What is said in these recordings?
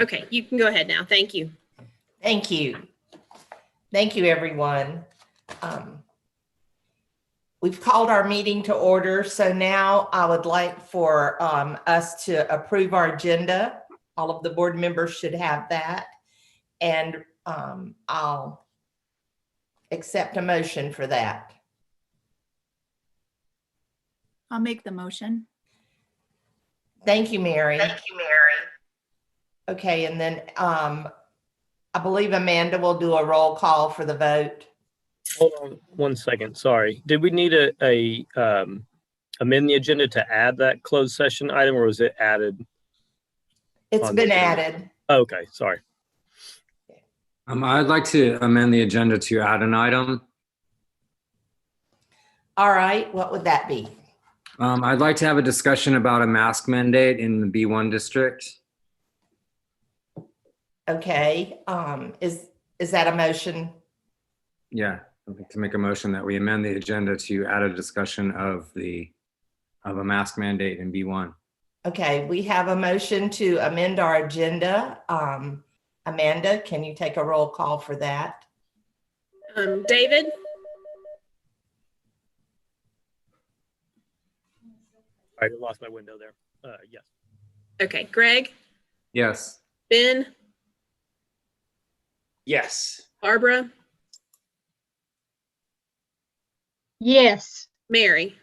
Okay, you can go ahead now. Thank you. Thank you. Thank you, everyone. We've called our meeting to order. So now I would like for us to approve our agenda. All of the board members should have that. And I'll accept a motion for that. I'll make the motion. Thank you, Mary. Thank you, Mary. Okay, and then I believe Amanda will do a roll call for the vote. Hold on 1 second. Sorry. Did we need a amend the agenda to add that closed session item, or was it added? It's been added. Okay, sorry. I'd like to amend the agenda to add an item. All right, what would that be? I'd like to have a discussion about a mask mandate in the B1 district. Okay, is that a motion? Yeah, I'd like to make a motion that we amend the agenda to add a discussion of a mask mandate in B1. Okay, we have a motion to amend our agenda. Amanda, can you take a roll call for that? David? I lost my window there. Yes. Okay, Greg? Yes. Ben? Yes. Barbara? Yes. Mary?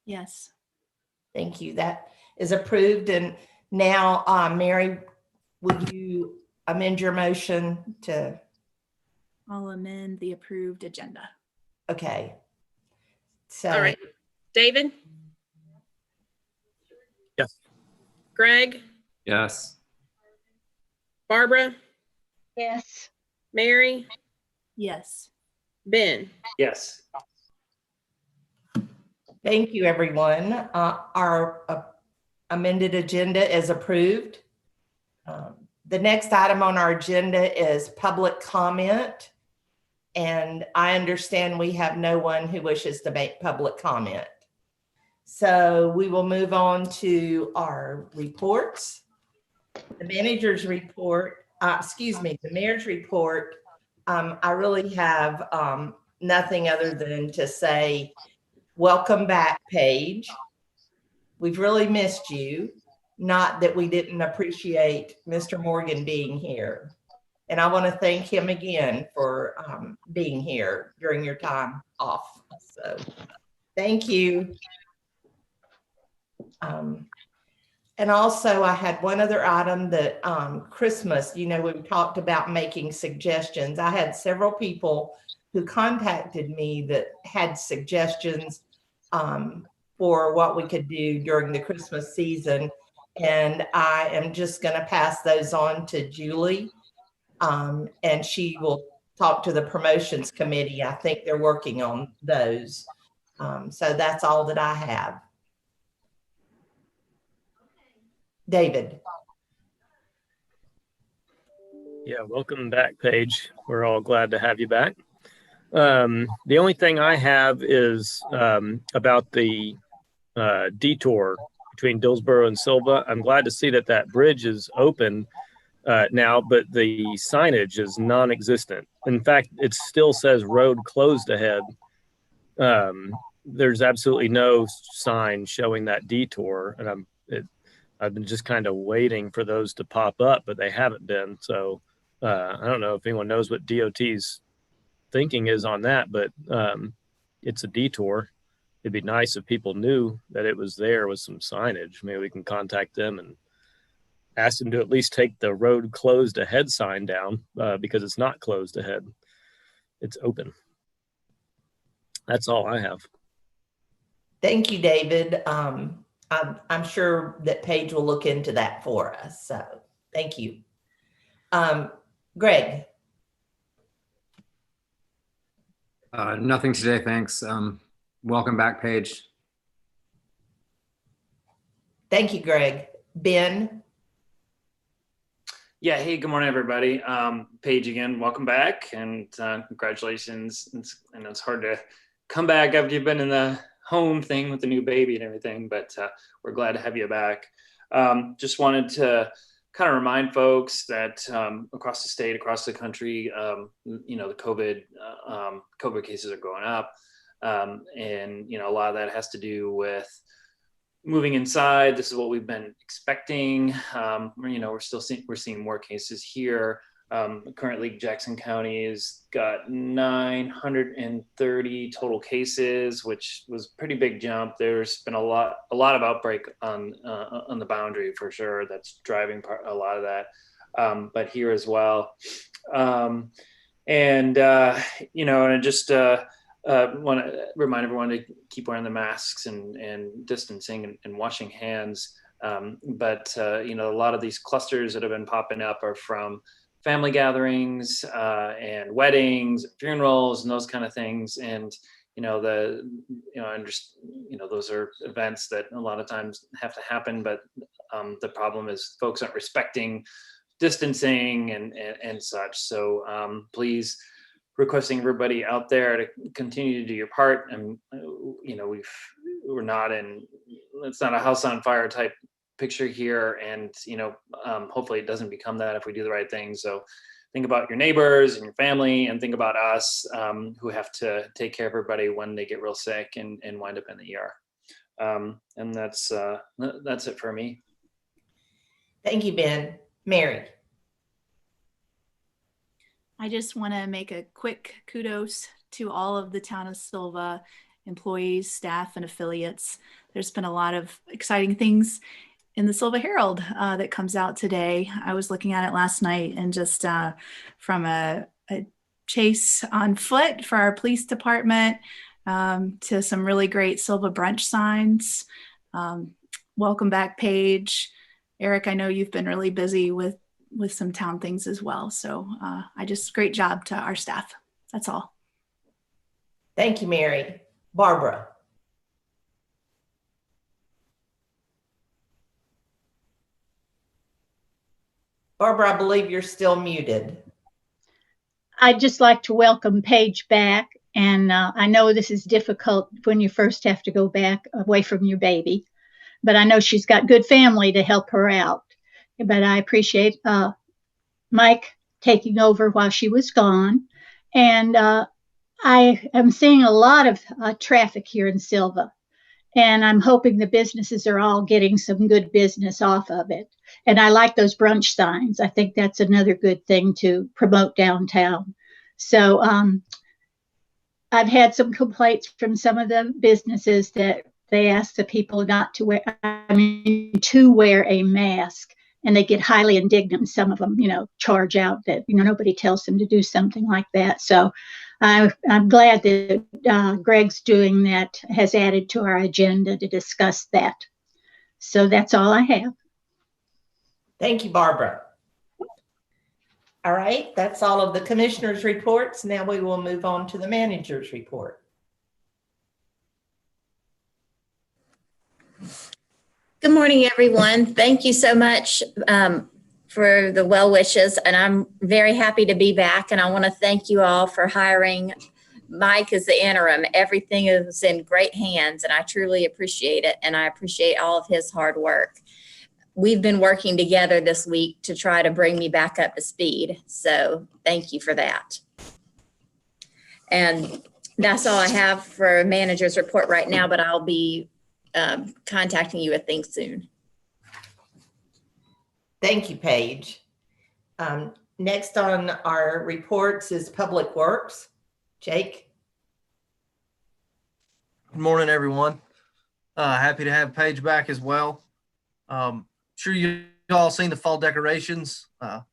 Yes. Thank you. That is approved. And now, Mary, would you amend your motion to? I'll amend the approved agenda. Okay. So, All right. David? Yes. Greg? Yes. Barbara? Yes. Mary? Yes. Ben? Yes. thank you, everyone. Our amended agenda is approved. The next item on our agenda is public comment. And I understand we have no one who wishes to make public comment. So we will move on to our reports. The manager's report, the mayor's report. I really have nothing other than to say, welcome back, Paige. We've really missed you. Not that we didn't appreciate Mr. Morgan being here. And I want to thank him again for being here during your time off. So thank you. And also I had one other item that Christmas, we talked about making suggestions. I had several people who contacted me that had suggestions for what we could do during the Christmas season. And I am just going to pass those on to Julie. And she will talk to the promotions committee. I think they're working on those. So that's all that I have. David. Yeah, welcome back, Paige. We're all glad to have you back. The only thing I have is about the detour between Dillsboro and Sylva. I'm glad to see that bridge is open now, but the signage is non-existent. In fact, it still says road closed ahead. There's absolutely no sign showing that detour, and I've been just kind of waiting for those to pop up, but they haven't been. So I don't know if anyone knows what DOT's thinking is on that, but it's a detour. It'd be nice if people knew that it was there with some signage. Maybe we can contact them and ask them to at least take the road closed ahead sign down because it's not closed ahead. It's open. That's all I have. Thank you, David. I'm sure that Paige will look into that for us. So thank you. Greg. Nothing today, thanks. Welcome back, Paige. Thank you, Greg. Ben. Yeah. Hey, good morning, everybody. Paige again, welcome back and congratulations. I know it's hard to come back after you've been in the home thing with the new baby and everything, but we're glad to have you back. Just wanted to kind of remind folks that across the state, across the country, the COVID cases are going up. And, a lot of that has to do with moving inside. This is what we've been expecting. We're seeing more cases here. Currently, Jackson County has got 930 total cases, which was a pretty big jump. There's been a lot of outbreak on the boundary for sure. That's driving a lot of that, but here as well. And I just want to remind everyone to keep wearing the masks and distancing and washing hands. But a lot of these clusters that have been popping up are from family gatherings and weddings, funerals, and those kind of things. And those are events that a lot of times have to happen. But the problem is folks aren't respecting distancing and such. So please, requesting everybody out there to continue to do your part. And it's not a house on fire type picture here, and hopefully it doesn't become that if we do the right thing. So think about your neighbors and your family, and think about us who have to take care of everybody when they get real sick and wind up in the ER. And that's it for me. Thank you, Ben. Mary. I just want to make a quick kudos to all of the town of Sylva employees, staff, and affiliates. There's been a lot of exciting things in the Sylva Herald that comes out today. I was looking at it last night, and just from a chase on foot for our police department to some really great Sylva brunch signs. Welcome back page. Eric, I know you've been really busy with some town things as well. So great job to our staff. That's all. Thank you, Mary. Barbara. Barbara, I believe you're still muted. I'd just like to welcome Paige back. And I know this is difficult when you first have to go back away from your baby, but I know she's got good family to help her out. But I appreciate Mike taking over while she was gone. And I am seeing a lot of traffic here in Sylva. And I'm hoping the businesses are all getting some good business off of it. And I like those brunch signs. I think that's another good thing to promote downtown. So I've had some complaints from some of the businesses that they ask the people not to wear a mask. And they get highly indignant. Some of them, charge out that, nobody tells them to do something like that. So I'm glad that Greg's doing that, has added to our agenda to discuss that. So that's all I have. Thank you, Barbara. All right, that's all of the commissioners' reports. Now we will move on to the manager's report. Good morning, everyone. Thank you so much for the well wishes, and I'm very happy to be back. And I want to thank you all for hiring Mike as the interim. Everything is in great hands, and I truly appreciate it. And I appreciate all of his hard work. We've been working together this week to try to bring me back up to speed. So thank you for that. And that's all I have for manager's report right now, but I'll be contacting you with things soon. Thank you, Paige. Next on our reports is Public Works. Jake. Good morning, everyone. Happy to have Paige back as well. Sure you all seen the fall decorations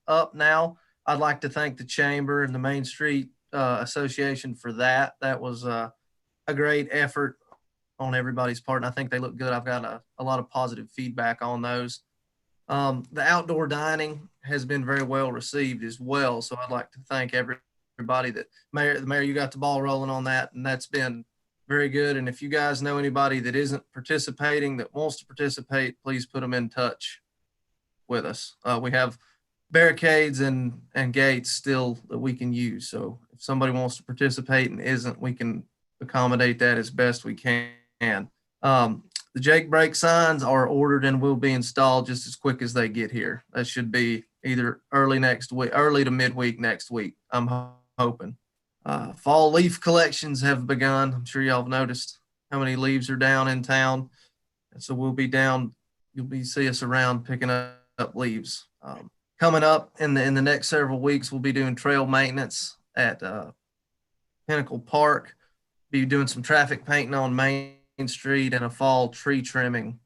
up now. I'd like to thank the Chamber and the Main Street Association for that. That was a great effort on everybody's part, and I think they look good. I've got a lot of positive feedback on those. The outdoor dining has been very well received as well, so I'd like to thank everybody that the mayor, you got the ball rolling on that, and that's been very good. And if you guys know anybody that isn't participating, that wants to participate, please put them in touch with us. We have barricades and gates still that we can use, so if somebody wants to participate and isn't, we can accommodate that as best we can. The Jake Brake signs are ordered and will be installed just as quick as they get here. That should be either early to midweek next week. I'm hoping. Fall leaf collections have begun. I'm sure y'all have noticed how many leaves are down in town. And so we'll be down. See us around picking up leaves. Coming up in the next several weeks, we'll be doing trail maintenance at Pinnacle Park. Be doing some traffic painting on Main Street and a fall tree trimming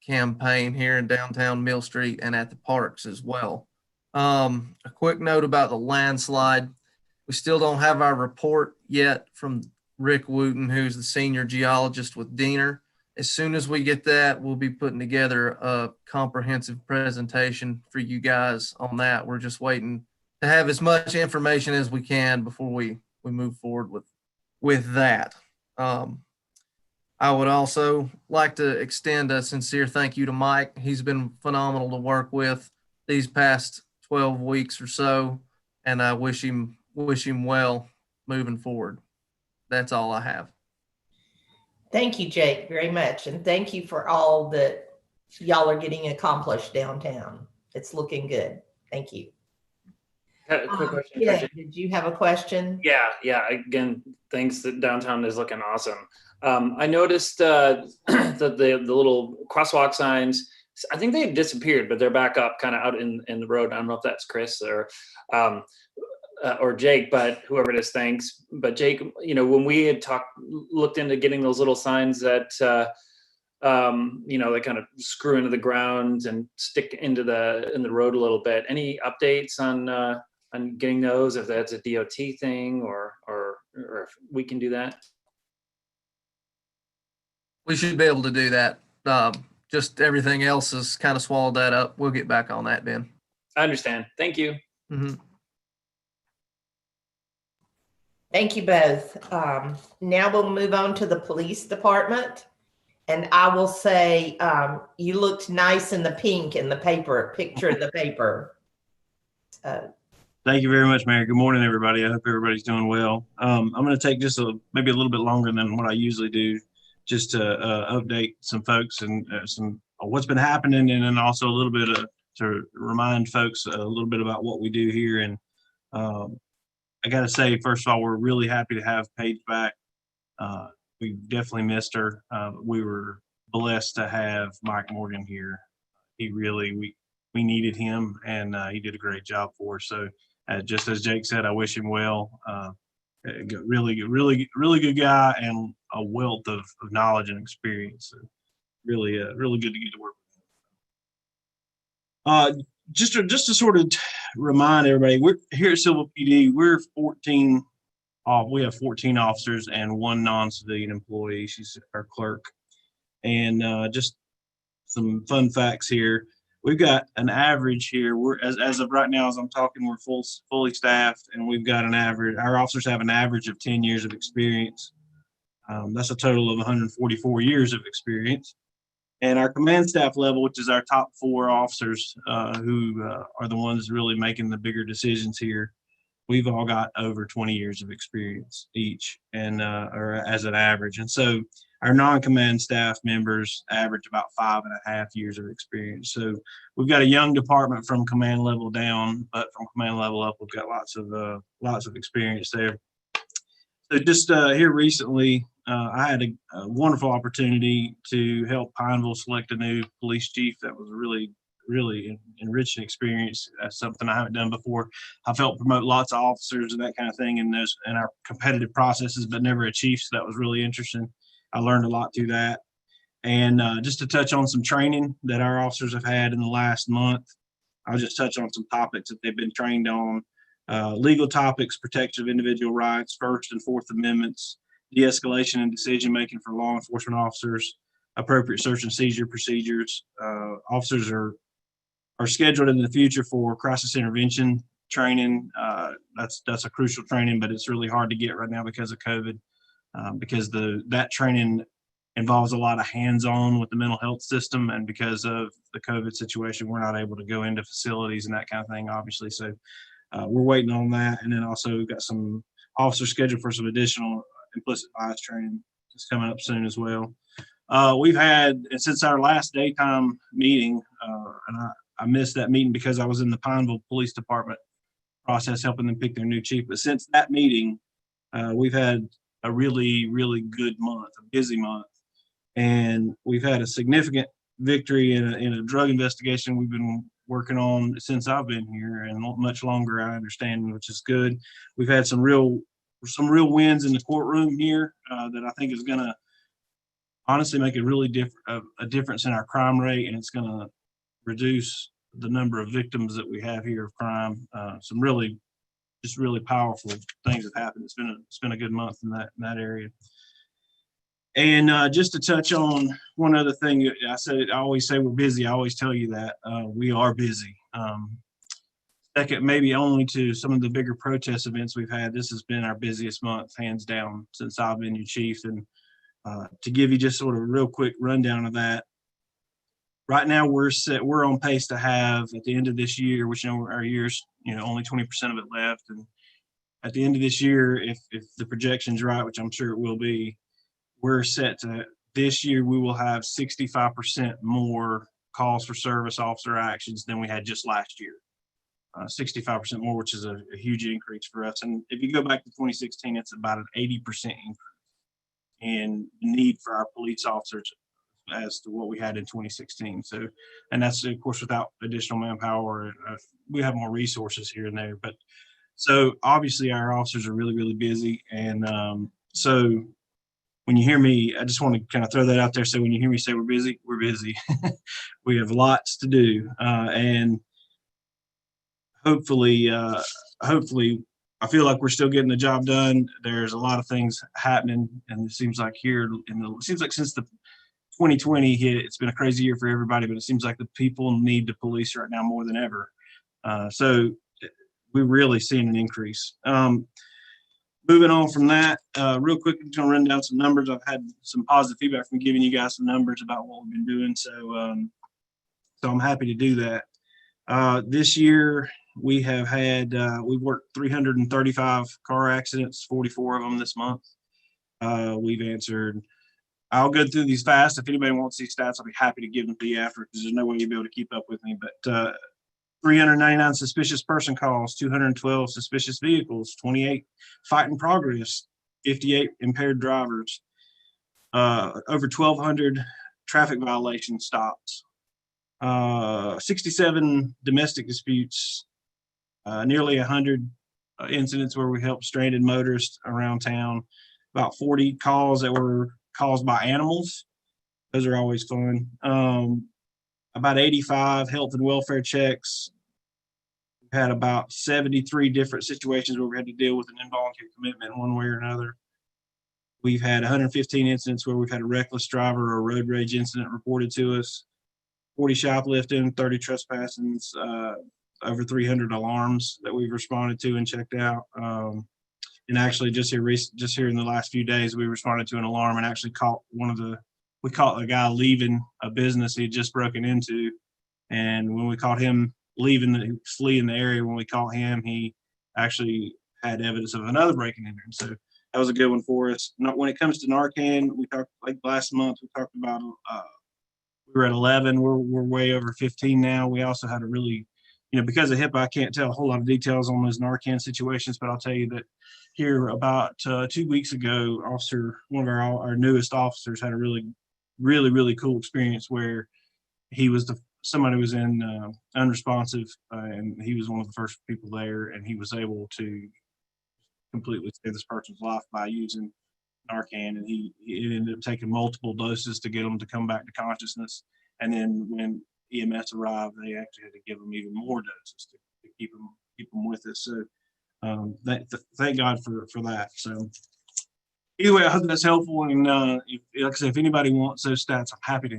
campaign here in downtown Mill Street and at the parks as well. A quick note about the landslide. We still don't have our report yet from Rick Wooten, who's the senior geologist with Diener. As soon as we get that, we'll be putting together a comprehensive presentation for you guys on that. We're just waiting to have as much information as we can before we move forward with that. I would also like to extend a sincere thank you to Mike. He's been phenomenal to work with these past 12 weeks or so, and I wish him well moving forward. That's all I have. Thank you, Jake, very much. And thank you for all that y'all are getting accomplished downtown. It's looking good. Thank you. Quick question. Yeah, did you have a question? Yeah. Again, thanks. That downtown is looking awesome. I noticed that the little crosswalk signs, I think they disappeared, but they're back up kind of out in the road. I don't know if that's Chris or Jake, but whoever it is, thanks. But Jake, when we had looked into getting those little signs that, they kind of screw into the ground and stick in the road a little bit. Any updates on getting those, if that's a DOT thing or if we can do that? We should be able to do that. Just everything else has kind of swallowed that up. We'll get back on that, Ben. I understand. Thank you. Mm-hmm. Thank you both. Now we'll move on to the police department. And I will say, you looked nice in the pink in the picture in the paper. Thank you very much, Mary. Good morning, everybody. I hope everybody's doing well. I'm going to take just maybe a little bit longer than what I usually do, just to update some folks and some what's been happening, and then also a little bit to remind folks a little bit about what we do here. And I got to say, first of all, we're really happy to have Paige back. We definitely missed her. We were blessed to have Mike Morgan here. We needed him, and he did a great job for us. So just as Jake said, I wish him well. Really good guy and a wealth of knowledge and experience. So really good to get to work with him. Just to sort of remind everybody, we're here at Sylva PD. We have 14 officers and one non-civilian employee. She's our clerk. And just some fun facts here. We've got an average here. We're as of right now, as I'm talking, we're fully staffed, and we've got an average. Our officers have an average of 10 years of experience. That's a total of 144 years of experience. And our command staff level, which is our top 4 officers who are the ones really making the bigger decisions here, we've all got over 20 years of experience each, and or as an average. And so our non-command staff members average about 5.5 years of experience. So we've got a young department from command level down, but from command level up, we've got lots of experience there. So just here recently, I had a wonderful opportunity to help Pineville select a new police chief. That was a really enriching experience. That's something I haven't done before. I've helped promote lots of officers and that kind of thing in our competitive processes, but never a chief. So that was really interesting. I learned a lot through that. And just to touch on some training that our officers have had in the last month, I'll just touch on some topics that they've been trained on. Legal topics, protection of individual rights, First and Fourth Amendments, de-escalation and decision-making for law enforcement officers, appropriate search and seizure procedures. Officers are scheduled in the future for crisis intervention training. That's a crucial training, but it's really hard to get right now because of COVID, because that training involves a lot of hands-on with the mental health system, and because of the COVID situation, we're not able to go into facilities and that kind of thing, obviously. So we're waiting on that, and then also we've got some officers scheduled for some additional implicit bias training that's coming up soon as well. We've had, since our last daytime meeting, and I missed that meeting because I was in the Pineville Police Department process helping them pick their new chief. But since that meeting, we've had a really, really good month, a busy month. And we've had a significant victory in a drug investigation we've been working on since I've been here, and much longer, I understand, which is good. We've had some real wins in the courtroom here that I think is going to honestly make a really a difference in our crime rate, and it's going to reduce the number of victims that we have here of crime. Some really powerful things have happened. It's been a good month in that area. And just to touch on one other thing, I always say we're busy. I always tell you that we are busy. Second, maybe only to some of the bigger protest events we've had, this has been our busiest month, hands down, since I've been your chief. And to give you just sort of a real quick rundown of that, right now we're on pace to have at the end of this year, which our year's only 20% of it left, and at the end of this year, if the projection's right, which I'm sure it will be, we're set to this year we will have 65% more calls for service officer actions than we had just last year. 65% more, which is a huge increase for us. And if you go back to 2016, it's about an 80% increase in need for our police officers as to what we had in 2016. So, and that's of course without additional manpower. We have more resources here and there, but so obviously our officers are really, really busy. And so when you hear me, I just want to kind of throw that out there. So when you hear me say we're busy, we're busy. We have lots to do. And hopefully, I feel like we're still getting the job done. There's a lot of things happening, and it seems like it seems like since the 2020 hit, it's been a crazy year for everybody, but it seems like the people need the police right now more than ever. So we're really seeing an increase. Moving on from that, real quick, I'm going to run down some numbers. I've had some positive feedback from giving you guys some numbers about what we've been doing. So I'm happy to do that. This year, we have had, we've worked 335 car accidents, 44 of them this month. We've answered, I'll go through these fast. If anybody wants these stats, I'll be happy to give them to you after, because there's no way you'll be able to keep up with me. But 399 suspicious person calls, 212 suspicious vehicles, 28 fight in progress, 58 impaired drivers, over 1,200 traffic violation stops, 67 domestic disputes, nearly 100 incidents where we helped stranded motorists around town, about 40 calls that were caused by animals. Those are always fun. About 85 health and welfare checks. We've had about 73 different situations where we had to deal with an involuntary commitment one way or another. We've had 115 incidents where we've had a reckless driver or road rage incident reported to us, 40 shoplifting, 30 trespassings, over 300 alarms that we've responded to and checked out. And actually just here in the last few days, we responded to an alarm and actually caught we caught a guy leaving a business he had just broken into. And when we caught him fleeing the area, when we caught him, he actually had evidence of another breaking in there. And so that was a good one for us. When it comes to Narcan, we talked, like last month, we talked about, we were at 11, we're way over 15 now. We also had a really, because of HIPAA, I can't tell a whole lot of details on those Narcan situations, but I'll tell you that here about 2 weeks ago, one of our newest officers had a really, really, really cool experience where he was somebody was in unresponsive, and he was one of the first people there, and he was able to completely save this person's life by using Narcan, and he ended up taking multiple doses to get him to come back to consciousness. And then when EMS arrived, they actually had to give him even more doses to keep him with us. So thank God for that. So either way, I hope that's helpful. And like I said, if anybody wants those stats, I'm happy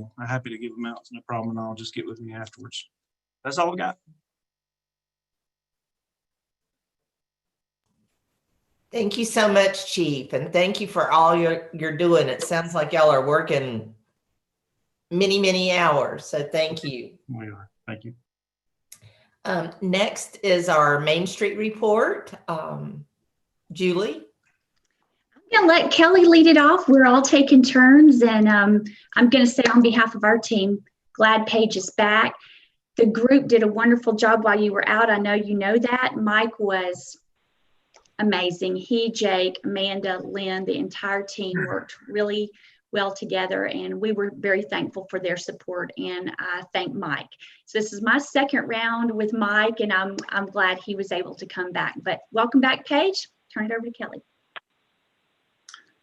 to give them out. It's no problem, and I'll just get with me afterwards. That's all I got. Thank you so much, Chief, and thank you for all you're doing. It sounds like y'all are working many, many hours, so thank you. We are. Thank you. Next is our Main Street report. Julie? I'm Yeah, let Kelly lead it off. We're all taking turns, and I'm going to say on behalf of our team, glad Paige is back. The group did a wonderful job while you were out. I know you know that. Mike was amazing. He, Jake, Amanda, Lynn, the entire team worked really well together, and we were very thankful for their support, and I thank Mike. So this is my second round with Mike, and I'm glad he was able to come back. But welcome back, Paige. Turn it over to Kelly.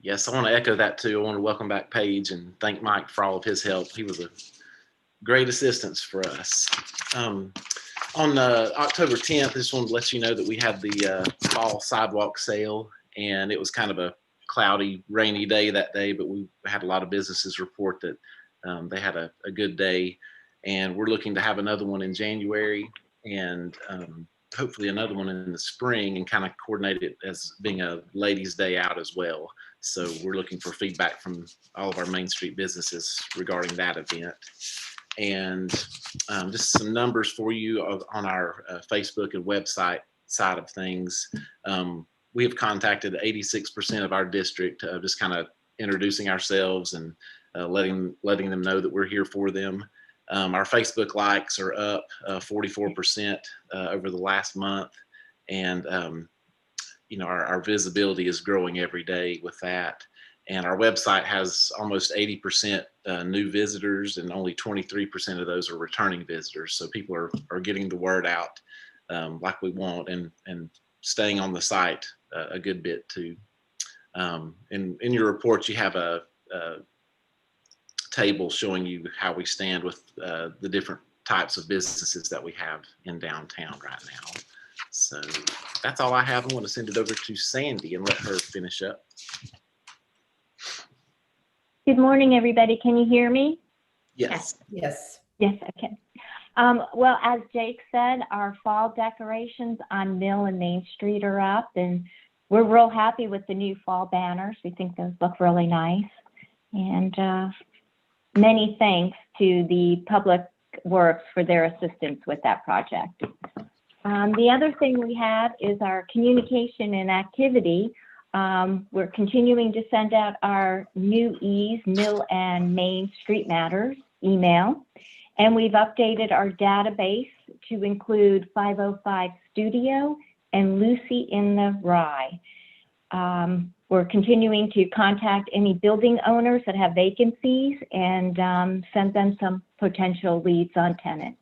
Yes, I want to echo that too. I want to welcome back Paige and thank Mike for all of his help. He was a great assistance for us. On October 10th, I just wanted to let you know that we had the fall sidewalk sale, and it was kind of a cloudy, rainy day that day, but we had a lot of businesses report that they had a good day, and we're looking to have another one in January and hopefully another one in the spring, and kind of coordinate it as being a ladies' day out as well. So we're looking for feedback from all of our Main Street businesses regarding that event. And just some numbers for you on our Facebook and website side of things. We have contacted 86% of our district, just kind of introducing ourselves and letting them know that we're here for them. Our Facebook likes are up 44% over the last month. And our visibility is growing every day with that. And our website has almost 80% new visitors, and only 23% of those are returning visitors. So people are getting the word out like we want, and staying on the site a good bit too. In your report, you have a table showing you how we stand with the different types of businesses that we have in downtown right now. So that's all I have. I want to send it over to Sandy and let her finish up. Good morning, everybody. Can you hear me? Yes. Yes. Yes, okay. Well, as Jake said, our fall decorations on Mill and Main Street are up, and we're real happy with the new fall banners. We think those look really nice. And many thanks to the Public Works for their assistance with that project. The other thing we have is our communication and activity. We're continuing to send out our new Mill and Main Street Matters email, and we've updated our database to include 505 Studio and Lucy in the Rye. We're continuing to contact any building owners that have vacancies and send them some potential leads on tenants.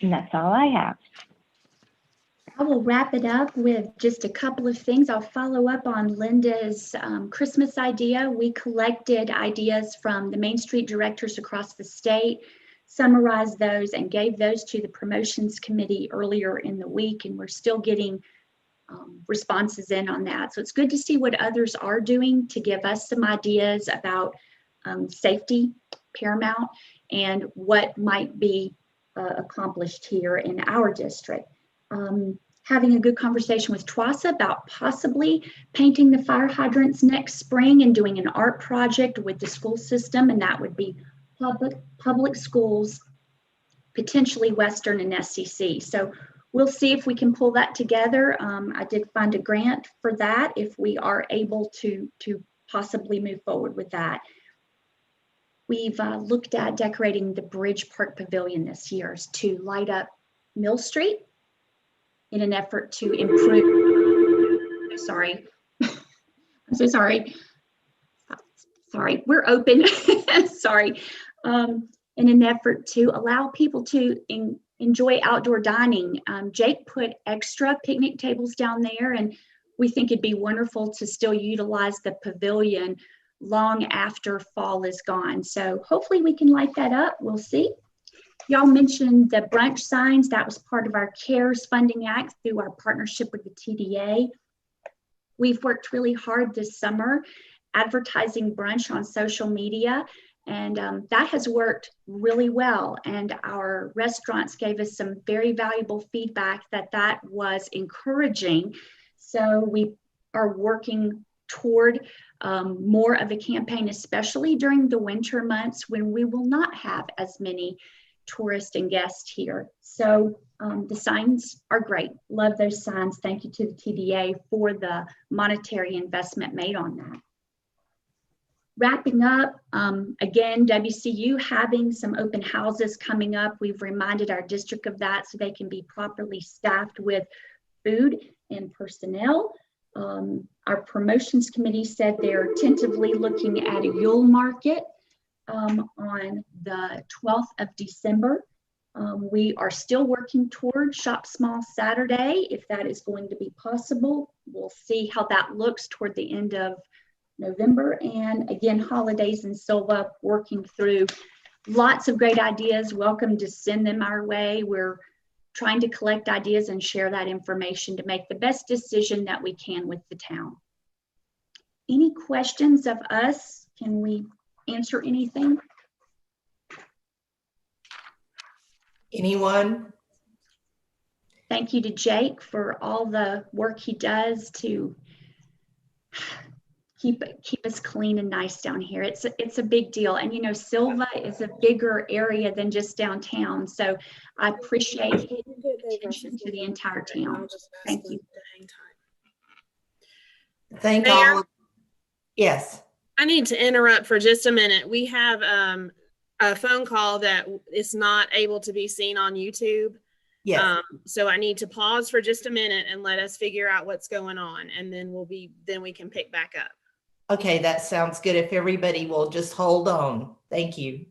And that's all I have. I will wrap it up with just a couple of things. I'll follow up on Linda's Christmas idea. We collected ideas from the Main Street directors across the state, summarized those, and gave those to the promotions committee earlier in the week, and we're still getting responses in on that. So it's good to see what others are doing to give us some ideas about safety paramount and what might be accomplished here in our district. Having a good conversation with TWASA about possibly painting the fire hydrants next spring and doing an art project with the school system, and that would be public schools, potentially Western and SCC. So we'll see if we can pull that together. I did find a grant for that if we are able to possibly move forward with that. We've looked at decorating the Bridge Park Pavilion this year to light up Mill Street in an effort to improve. Sorry, I'm so sorry. Sorry, we're open. Sorry. In an effort to allow people to enjoy outdoor dining. Jake put extra picnic tables down there, and we think it'd be wonderful to still utilize the pavilion long after fall is gone. So hopefully we can light that up. We'll see. Y'all mentioned the brunch signs. That was part of our CARES funding act through our partnership with the TDA. We've worked really hard this summer advertising brunch on social media, and that has worked really well. And our restaurants gave us some very valuable feedback that was encouraging. So we are working toward more of a campaign, especially during the winter months when we will not have as many tourists and guests here. So the signs are great. Love those signs. Thank you to the TDA for the monetary investment made on that. Wrapping up, again, WCU having some open houses coming up. We've reminded our district of that so they can be properly staffed with food and personnel. Our promotions committee said they're tentatively looking at a Yule Market on the 12th of December. We are still working toward Shop Small Saturday, if that is going to be possible. We'll see how that looks toward the end of November. And again, holidays in Sylva, working through lots of great ideas. Welcome to send them our way. We're trying to collect ideas and share that information to make the best decision that we can with the town. Any questions of us? Can we answer anything? Anyone? Thank you to Jake for all the work he does to keep us clean and nice down here. It's a big deal. And you know, Sylva is a bigger area than just downtown. So I appreciate his attention to the entire town. Thank you. Thank Mayor? all. Yes. I need to interrupt for just a minute. We have a phone call that is not able to be seen on YouTube. Yes. So I need to pause for just a minute and let us figure out what's going on, and then we can pick back up. Okay, that sounds good. If everybody will just hold on. Thank you.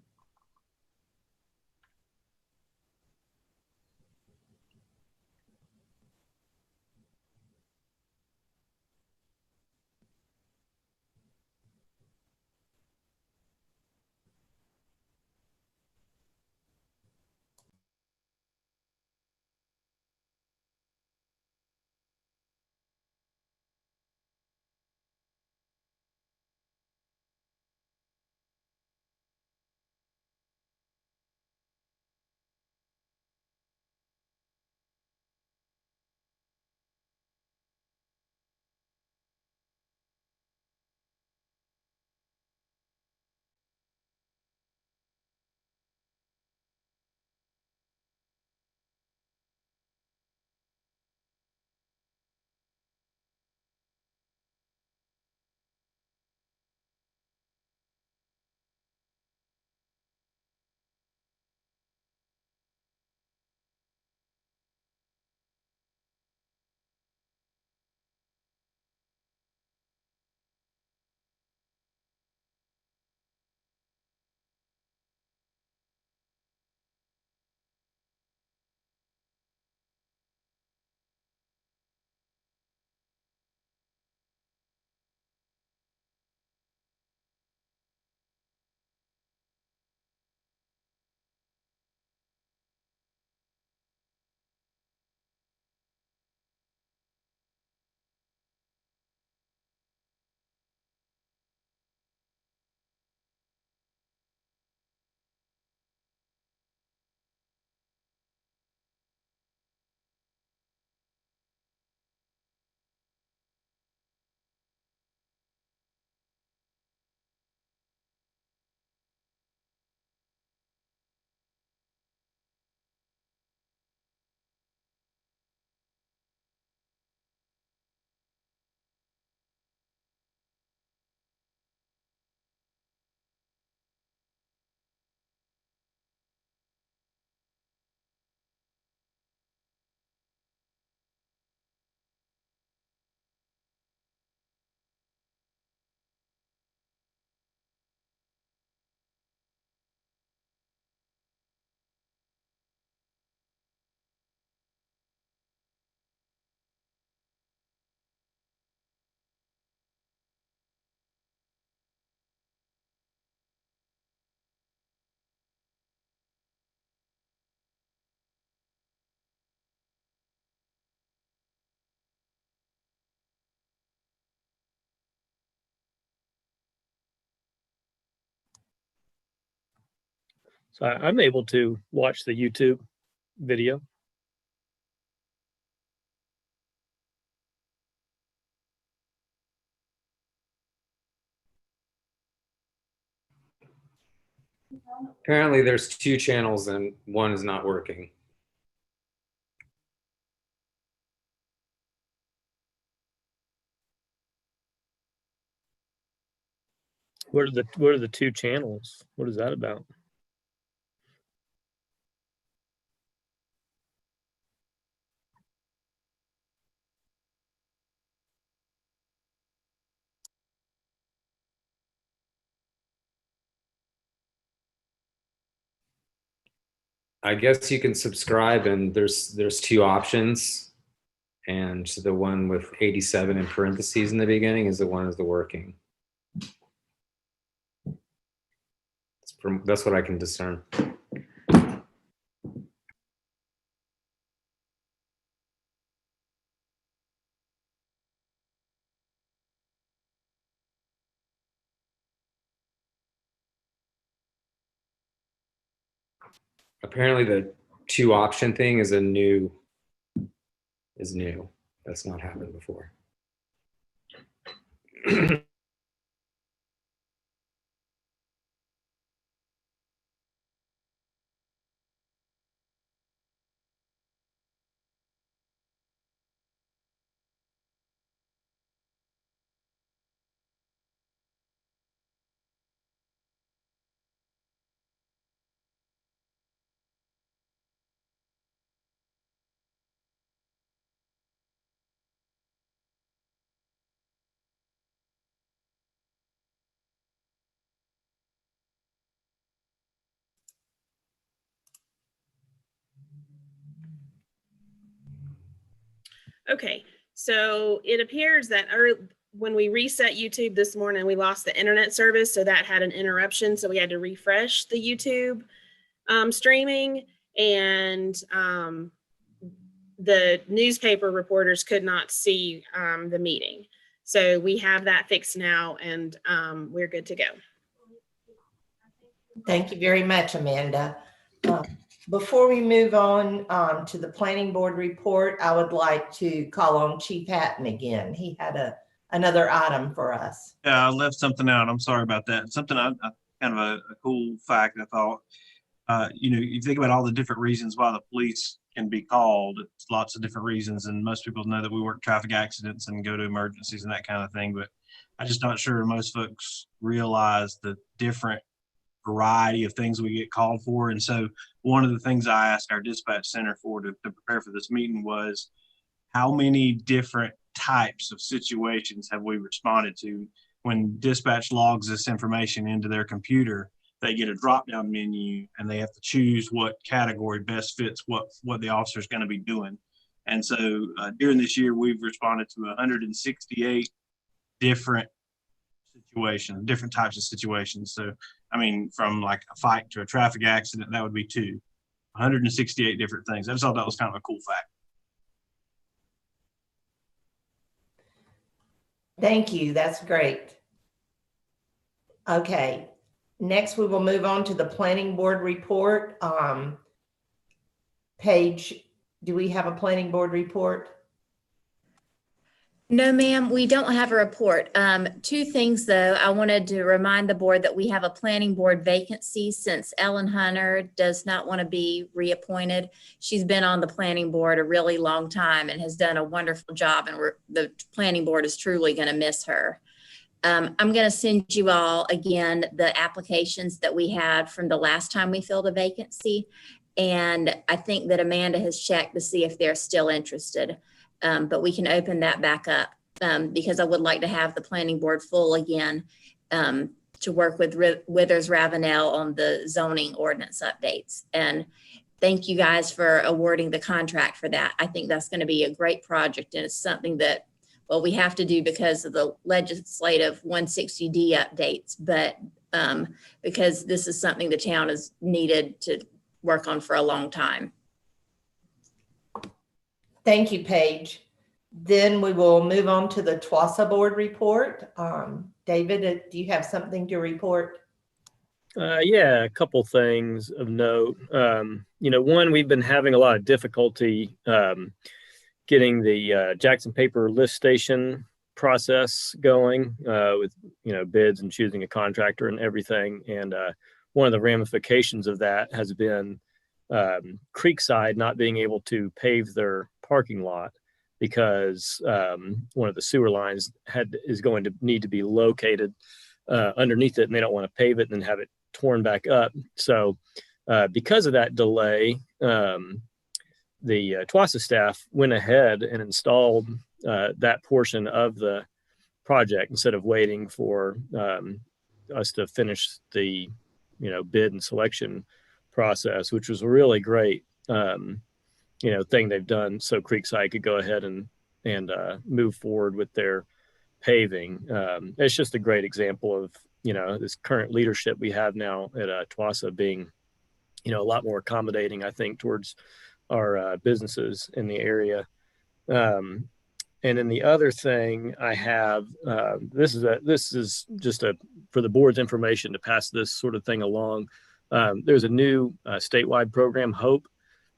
So I'm able to watch the YouTube video. Apparently there's 2 channels and one is not working. What are the 2 channels? What is that about? I guess you can subscribe and there's 2 options. And the one with 87 in parentheses in the beginning is the one that's working. That's what I can discern. Apparently the 2 option thing is new. That's not happened before. Okay, so it appears that when we reset YouTube this morning, we lost the internet service, so that had an interruption. So we had to refresh the YouTube streaming, and the newspaper reporters could not see the meeting. So we have that fixed now, and we're good to go. Thank you very much, Amanda. Before we move on to the planning board report, I would like to call on Chief Hatton again. He had another item for us. Yeah, I left something out. I'm sorry about that. Something I kind of a cool fact I thought. You think about all the different reasons why the police can be called. It's lots of different reasons, and most people know that we work traffic accidents and go to emergencies and that kind of thing. But I'm just not sure most folks realize the different variety of things we get called for. And so one of the things I asked our dispatch center for to prepare for this meeting was, how many different types of situations have we responded to? When dispatch logs this information into their computer, they get a drop-down menu and they have to choose what category best fits what the officer is going to be doing. And so during this year, we've responded to 168 different situations, different types of situations. So, I mean, from like a fight to a traffic accident, that would be 168 different things. I just thought that was kind of a cool fact. Thank you. That's great. Okay. Next, we will move on to the planning board report. Paige, do we have a planning board report? No, ma'am, we don't have a report. 2 things, though. I wanted to remind the board that we have a planning board vacancy since Ellen Hunter does not want to be reappointed. She's been on the planning board a really long time and has done a wonderful job, and the planning board is truly going to miss her. I'm going to send you all, again, the applications that we had from the last time we filled a vacancy. And I think that Amanda has checked to see if they're still interested. But we can open that back up because I would like to have the planning board full again to work with Withers Ravenel on the zoning ordinance updates. And thank you guys for awarding the contract for that. I think that's going to be a great project, and it's something that, well, we have to do because of the legislative 160D updates, but because this is something the town has needed to work on for a long time. Thank you, Paige. Then we will move on to the TWASA board report. David, do you have something to report? Yeah, a couple things of note. One, we've been having a lot of difficulty getting the Jackson Paper list station process going with bids and choosing a contractor and everything. And one of the ramifications of that has been Creekside not being able to pave their parking lot because one of the sewer lines is going to need to be located underneath it, and they don't want to pave it and then have it torn back up. So because of that delay, the TWASA staff went ahead and installed that portion of the project instead of waiting for us to finish the bid and selection process, which was a really great thing they've done, so Creekside could go ahead and move forward with their paving. It's just a great example of this current leadership we have now at TWASA being a lot more accommodating, I think, towards our businesses in the area. And then the other thing I have, this is just for the board's information to pass this sort of thing along. There's a new statewide program, HOPE,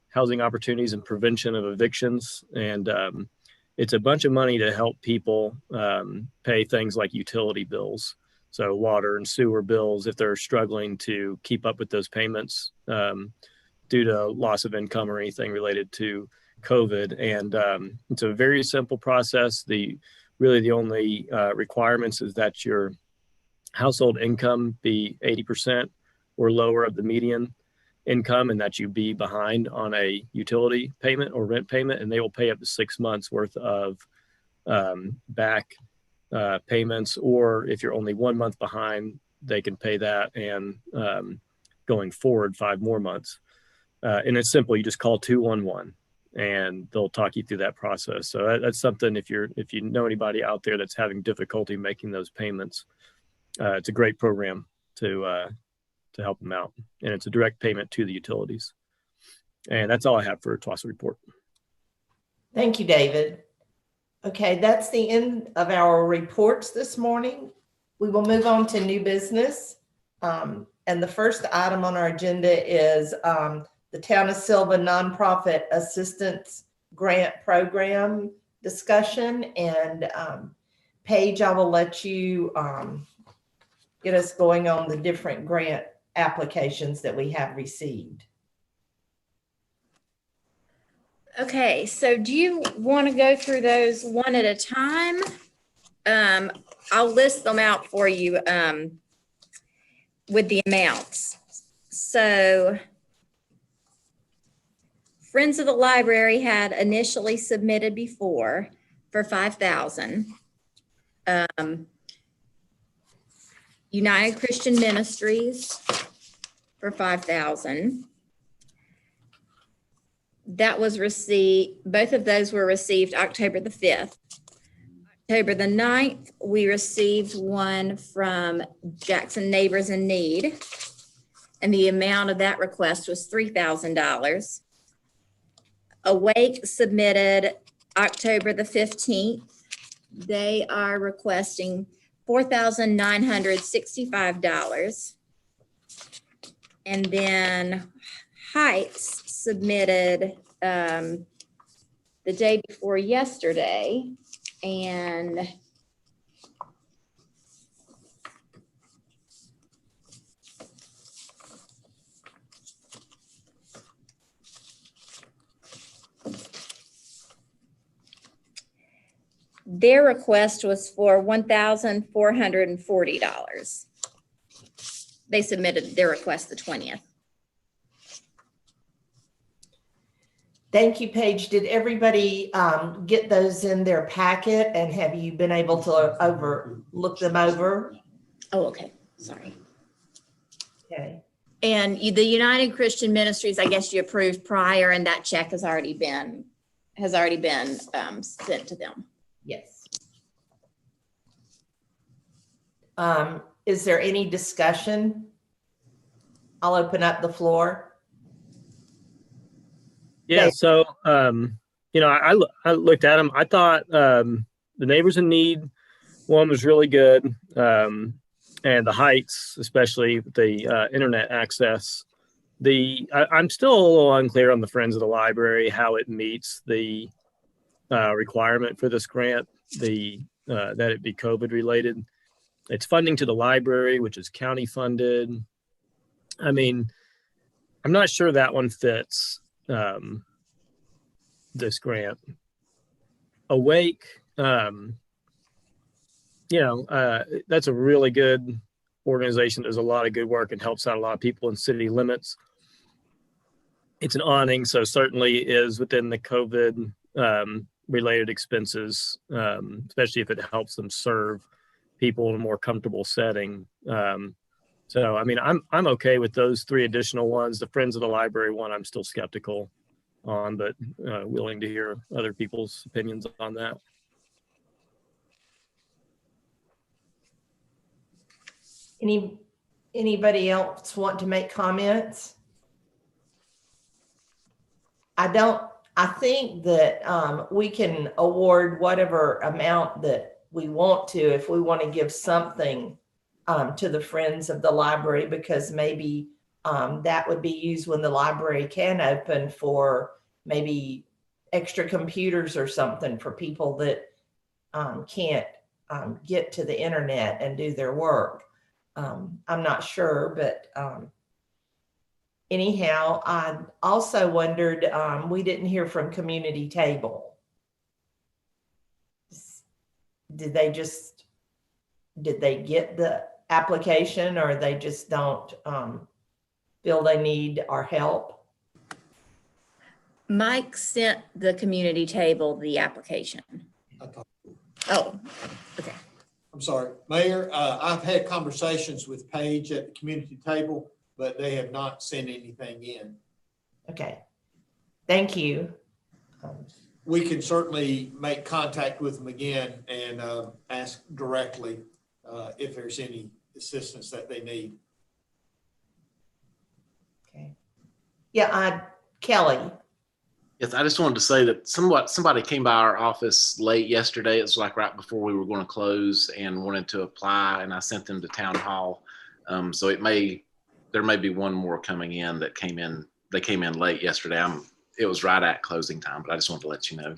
Housing Opportunities and Prevention of Evictions. And it's a bunch of money to help people pay things like utility bills. So water and sewer bills, if they're struggling to keep up with those payments due to loss of income or anything related to COVID. And it's a very simple process. The only requirements is that your household income be 80% or lower of the median income, and that you be behind on a utility payment or rent payment, and they will pay up to 6 months worth of back payments. Or if you're only 1 month behind, they can pay that, and going forward 5 more months. And it's simple. You just call 211 and they'll talk you through that process. So that's something, if you know anybody out there that's having difficulty making those payments, it's a great program to help them out. And it's a direct payment to the utilities. And that's all I have for a TWASA report. Thank you, David. Okay, that's the end of our reports this morning. We will move on to new business. And the first item on our agenda is the Town of Sylva Nonprofit Assistance Grant Program discussion. And Paige, I will let you get us going on the different grant applications that we have received. Okay, so do you want to go through those one at a time? I'll list them out for you with the amounts. So Friends of the Library had initially submitted before for $5,000. United Christian Ministries for $5,000. That was received, both of those were received October the 5th. October the 9th, we received one from Jackson Neighbors in Need, and the amount of that request was $3,000. Awake submitted October the 15th. They are requesting $4,965. And then Heights submitted the day before yesterday, and their request was for $1,440. They submitted their request the 20th. Thank you, Paige. Did everybody get those in their packet, and have you been able to look them over? Oh, okay. Sorry. Okay. And the United Christian Ministries, I guess you approved prior, and that check has already been sent to them. Yes. Is there any discussion? I'll open up the floor. Yeah. So, I looked at them. I thought the Neighbors in Need one was really good. And the Heights, especially the internet access. I'm still a little unclear on the Friends of the Library, how it meets the requirement for this grant, that it be COVID related. It's funding to the library, which is county funded. I mean, I'm not sure that one fits this grant. Awake, that's a really good organization. Does a lot of good work and helps out a lot of people in city limits. It's an awning, so certainly is within the COVID related expenses, especially if it helps them serve people in a more comfortable setting. So, I mean, I'm okay with those 3 additional ones. The Friends of the Library one, I'm still skeptical on, but willing to hear other people's opinions on that. Anybody else want to make comments? I think that we can award whatever amount that we want to, if we want to give something to the Friends of the Library, because maybe that would be used when the library can open for maybe extra computers or something for people that can't get to the internet and do their work. I'm not sure, but anyhow, I also wondered, we didn't hear from Community Table. Did they get the application, or they just don't feel they need our help? Mike sent the Community Table the application. Oh, okay. I'm sorry, Mayor. I've had conversations with Paige at the Community Table, but they have not sent anything in. Okay, thank you. We can certainly make contact with them again and ask directly if there's any assistance that they need. Okay. Yeah, Kelly. Yes, I just wanted to say that somebody came by our office late yesterday. It was like right before we were going to close and wanted to apply, and I sent them to town hall. So there may be one more coming in that came in. They came in late yesterday. It was right at closing time, but I just wanted to let you know.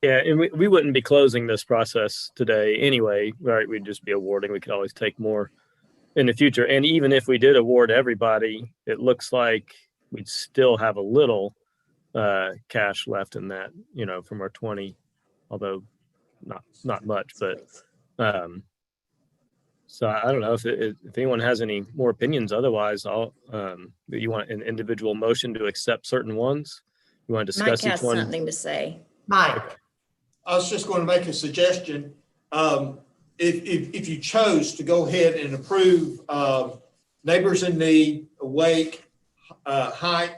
Yeah, and we wouldn't be closing this process today anyway, right? We'd just be awarding. We could always take more in the future. And even if we did award everybody, it looks like we'd still have a little cash left in that, from our 20, although not much, but so I don't know if anyone has any more opinions. Otherwise, you want an individual motion to accept certain ones? You want to discuss Mike each has one? something to say. Mike. I was just going to make a suggestion. If you chose to go ahead and approve Neighbors in Need, Awake, Height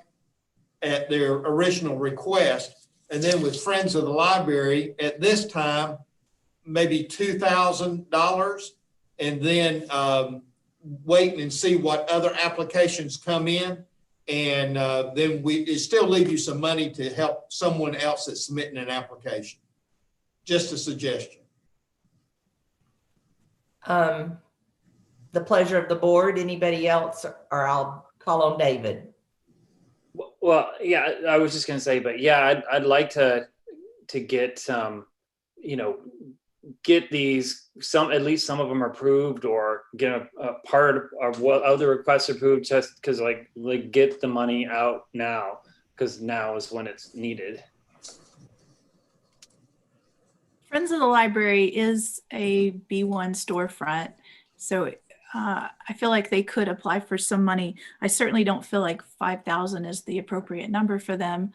at their original request, and then with Friends of the Library at this time, maybe $2,000, and then wait and see what other applications come in. And then it still leave you some money to help someone else that's submitting an application. Just a suggestion. The pleasure of the board. Anybody else, or I'll call on David. Well, yeah, I was just going to say, but yeah, I'd like to get get these, at least some of them approved, or get a part of what other requests approved, just because like get the money out now, because now is when it's needed. Friends of the Library is a B1 storefront, so I feel like they could apply for some money. I certainly don't feel like 5,000 is the appropriate number for them.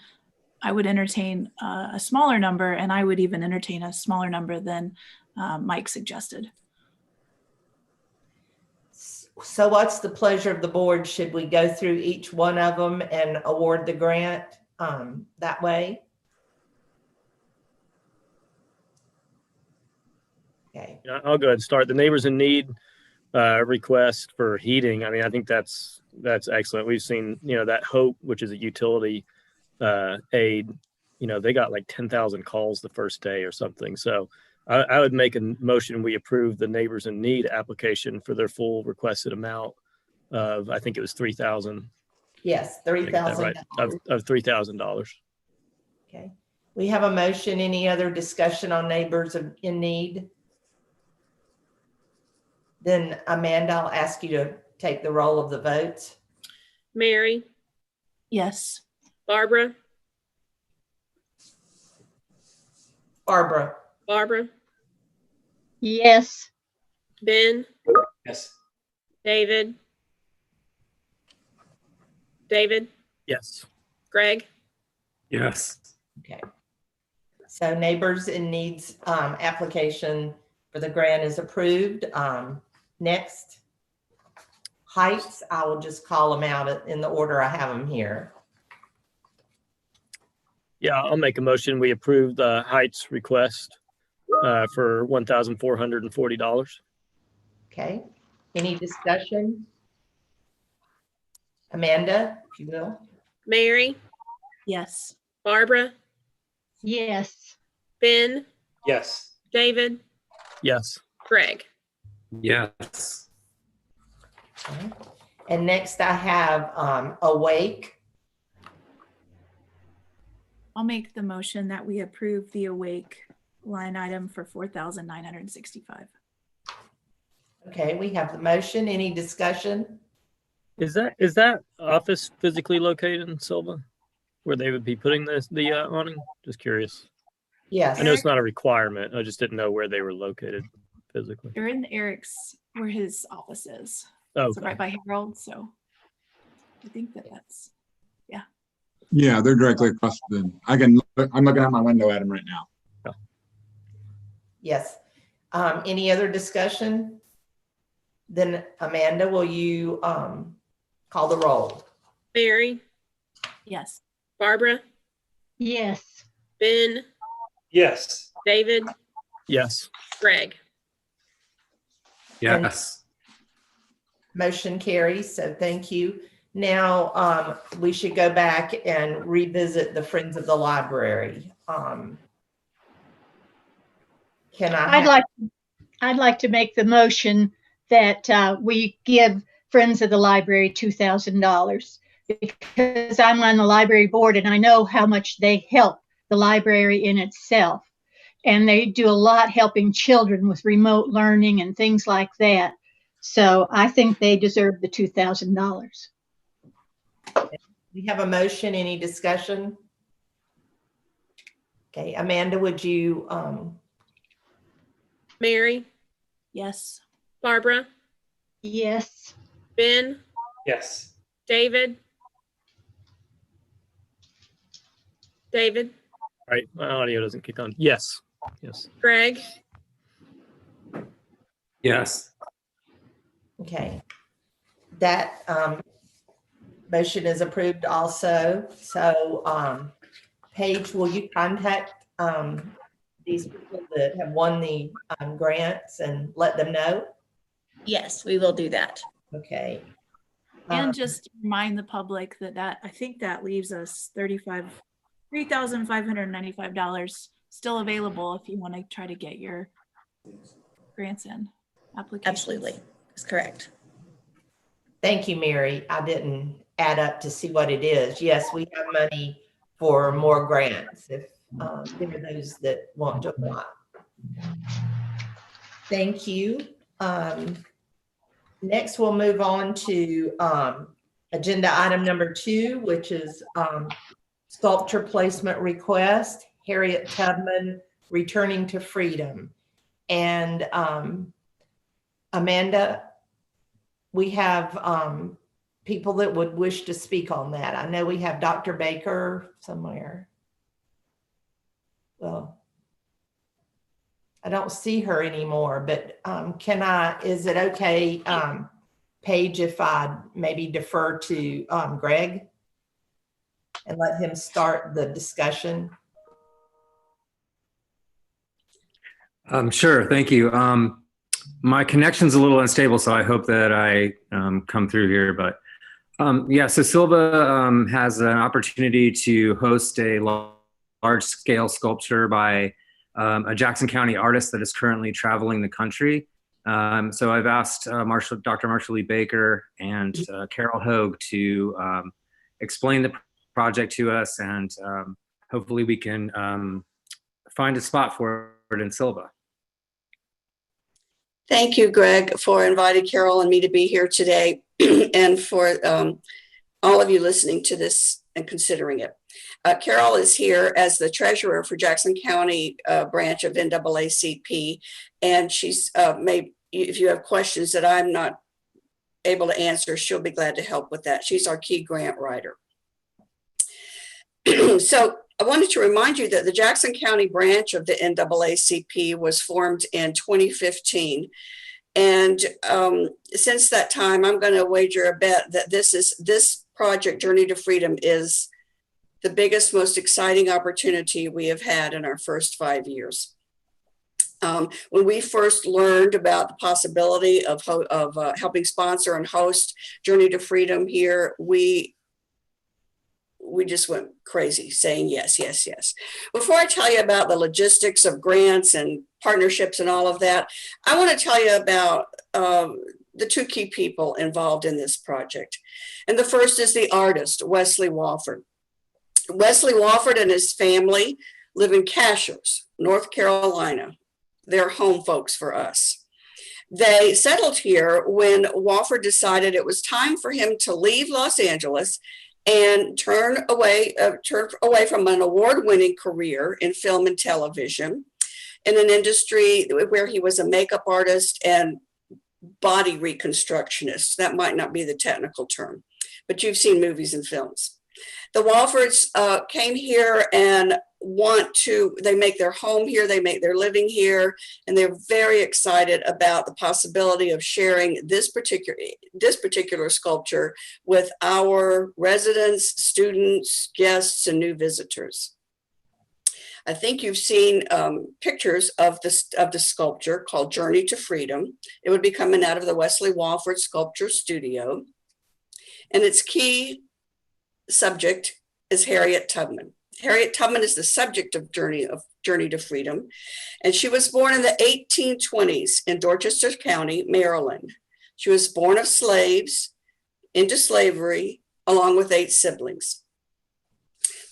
I would entertain a smaller number, and I would even entertain a smaller number than Mike suggested. So what's the pleasure of the board? Should we go through each one of them and award the grant that way? Okay. I'll go ahead and start. The Neighbors in Need request for heating. I mean, I think that's excellent. We've seen, that Hope, which is a utility aid, they got like 10,000 calls the first day or something. So I would make a motion. We approve the Neighbors in Need application for their full requested amount of, I think it was 3,000. Yes, $3,000. Right, of $3,000. Okay. We have a motion. Any other discussion on Neighbors in Need? Then Amanda, I'll ask you to take the roll of the votes. Mary, Yes. Barbara, Barbara. Barbara, Yes. Ben, Yes. David, David, Yes. Greg, Yes. Okay. So Neighbors in Needs application for the grant is approved. Next, Heights, I will just call them out in the order I have them here. Yeah, I'll make a motion. We approve the Heights request for $1,440. Okay. Any discussion? Amanda, if you will. Mary, Yes. Barbara, Yes. Ben, Yes. David, Yes. Greg. Yes. Okay. And next I have Awake. I'll make the motion that we approve the Awake line item for $4,965. Okay, we have the motion. Any discussion? Is that office physically located in Sylva, where they would be putting the awning? Just curious. Yes. I know it's not a requirement. I just didn't know where they were located physically. They're in Eric's, where his office is. Oh, So right by Harold. So I think that's, yeah. Yeah, they're directly across the, I'm looking out my window at them right now. Yes. Any other discussion? Then Amanda, will you call the roll? Mary, Yes. Barbara, Yes. Ben, Yes. David, yes. Greg. Yes. Motion carries, so thank you. Now, we should go back and revisit the Friends of the Library. Can I? I'd like to make the motion that we give Friends of the Library $2,000 because I'm on the library board and I know how much they help the library in itself. And they do a lot helping children with remote learning and things like that. So I think they deserve the $2,000. We have a motion. Any discussion? Okay, Amanda, would you? Mary, Yes. Barbara, Yes. Ben, Yes. David, David, Right. My audio doesn't kick on. Yes. Yes. Greg. Yes. Okay. That motion is approved also. So Paige, will you contact these people that have won the grants and let them know? Yes, we will do that. Okay. And just remind the public that I think that leaves us $3,595 still available if you want to try to get your grants in applications. Absolutely. That's correct. Thank you, Mary. I didn't add up to see what it is. Yes, we have money for more grants if there are those that want to apply. Thank you. Next, we'll move on to agenda item number 2, which is sculpture placement request, Harriet Tubman, Returning to Freedom. And Amanda, we have people that would wish to speak on that. I know we have Dr. Baker somewhere. Well, I don't see her anymore, but is it okay, Paige, if I maybe defer to Greg and let him start the discussion? Sure. Thank you. My connection's a little unstable, so I hope that I come through here. But yeah, so Sylva has an opportunity to host a large-scale sculpture by a Jackson County artist that is currently traveling the country. So I've asked Dr. Marshall Lee Baker and Carol Hogue to explain the project to us, and hopefully we can find a spot for it in Sylva. Thank you, Greg, for inviting Carol and me to be here today and for all of you listening to this and considering it. Carol is here as the treasurer for Jackson County branch of NAACP, and she's if you have questions that I'm not able to answer, she'll be glad to help with that. She's our key grant writer. So I wanted to remind you that the Jackson County branch of the NAACP was formed in 2015. And since that time, I'm going to wager a bet that this project, Journey to Freedom, is the biggest, most exciting opportunity we have had in our first 5 years. When we first learned about the possibility of helping sponsor and host Journey to Freedom here, we just went crazy saying yes, yes, yes. Before I tell you about the logistics of grants and partnerships and all of that, I want to tell you about the two key people involved in this project. And the first is the artist, Wesley Wofford. Wesley Wofford and his family live in Cashers, North Carolina. They're home folks for us. They settled here when Wofford decided it was time for him to leave Los Angeles and turn away from an award-winning career in film and television in an industry where he was a makeup artist and body reconstructionist. That might not be the technical term, but you've seen movies and films. The Woffords came here and they make their home here, they make their living here, and they're very excited about the possibility of sharing this particular sculpture with our residents, students, guests, and new visitors. I think you've seen pictures of the sculpture called Journey to Freedom. It would be coming out of the Wesley Wofford Sculpture Studio. And its key subject is Harriet Tubman. Harriet Tubman is the subject of Journey to Freedom, and she was born in the 1820s in Dorchester County, Maryland. She was born of slaves into slavery, along with 8 siblings.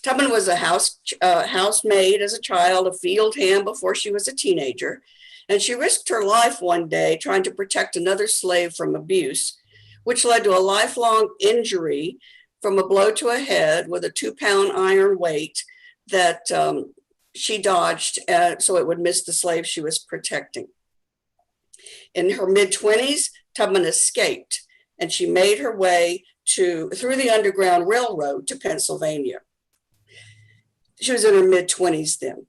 Tubman was a housemaid as a child, a field hand before she was a teenager, and she risked her life one day trying to protect another slave from abuse, which led to a lifelong injury from a blow to a head with a 2-pound iron weight that she dodged so it would miss the slave she was protecting. In her mid-20s, Tubman escaped, and she made her way through the Underground Railroad to Pennsylvania. She was in her mid-20s then,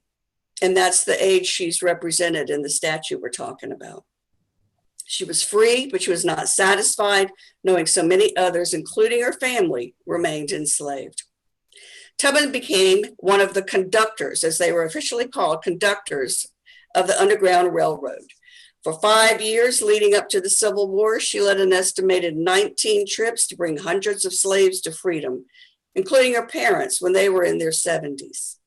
and that's the age she's represented in the statue we're talking about. She was free, but she was not satisfied, knowing so many others, including her family, remained enslaved. Tubman became one of the conductors, as they were officially called, conductors of the Underground Railroad. For 5 years leading up to the Civil War, she led an estimated 19 trips to bring hundreds of slaves to freedom, including her parents when they were in their 70s.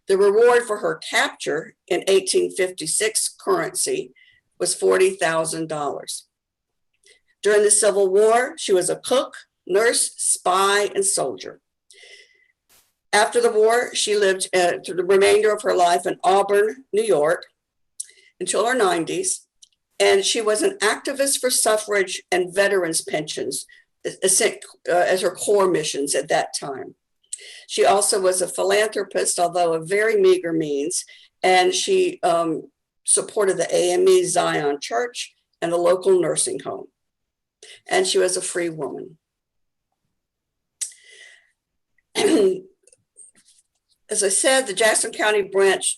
The reward for her capture in 1856 currency was $40,000. During the Civil War, she was a cook, nurse, spy, and soldier. After the war, she lived through the remainder of her life in Auburn, New York, until her 90s, and she was an activist for suffrage and veterans pensions as her core missions at that time. She also was a philanthropist, although of very meager means, and she supported the AME Zion Church and the local nursing home. And she was a free woman. As I said, the Jackson County branch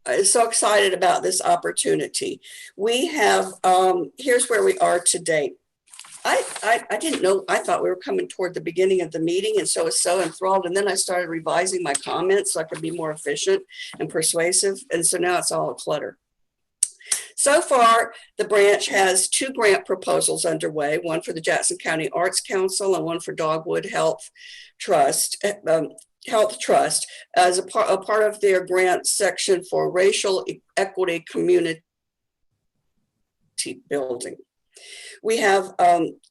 is so excited about this opportunity. We have, here's where we are today. I didn't know, I thought we were coming toward the beginning of the meeting, and so I was so enthralled. And then I started revising my comments so I could be more efficient and persuasive. And so now it's all a clutter. So far, the branch has 2 grant proposals underway, one for the Jackson County Arts Council and one for Dogwood Health Trust, as a part of their grant section for racial equity community building. We have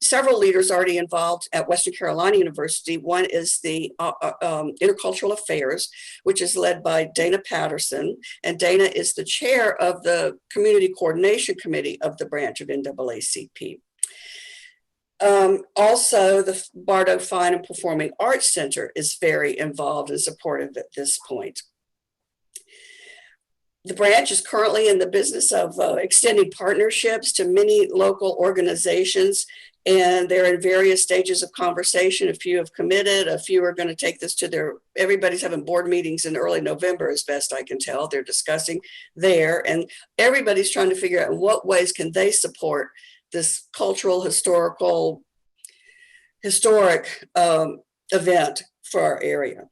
several leaders already involved at Western Carolina University. One is the Intercultural Affairs, which is led by Dana Patterson. And Dana is the chair of the Community Coordination Committee of the branch of NAACP. Also, the Bardo Fine and Performing Arts Center is very involved and supportive at this point. The branch is currently in the business of extending partnerships to many local organizations, and they're in various stages of conversation. A few have committed, a few are going to take this to everybody's having board meetings in early November, as best I can tell. They're discussing there, and everybody's trying to figure out in what ways can they support this cultural, historic event for our area.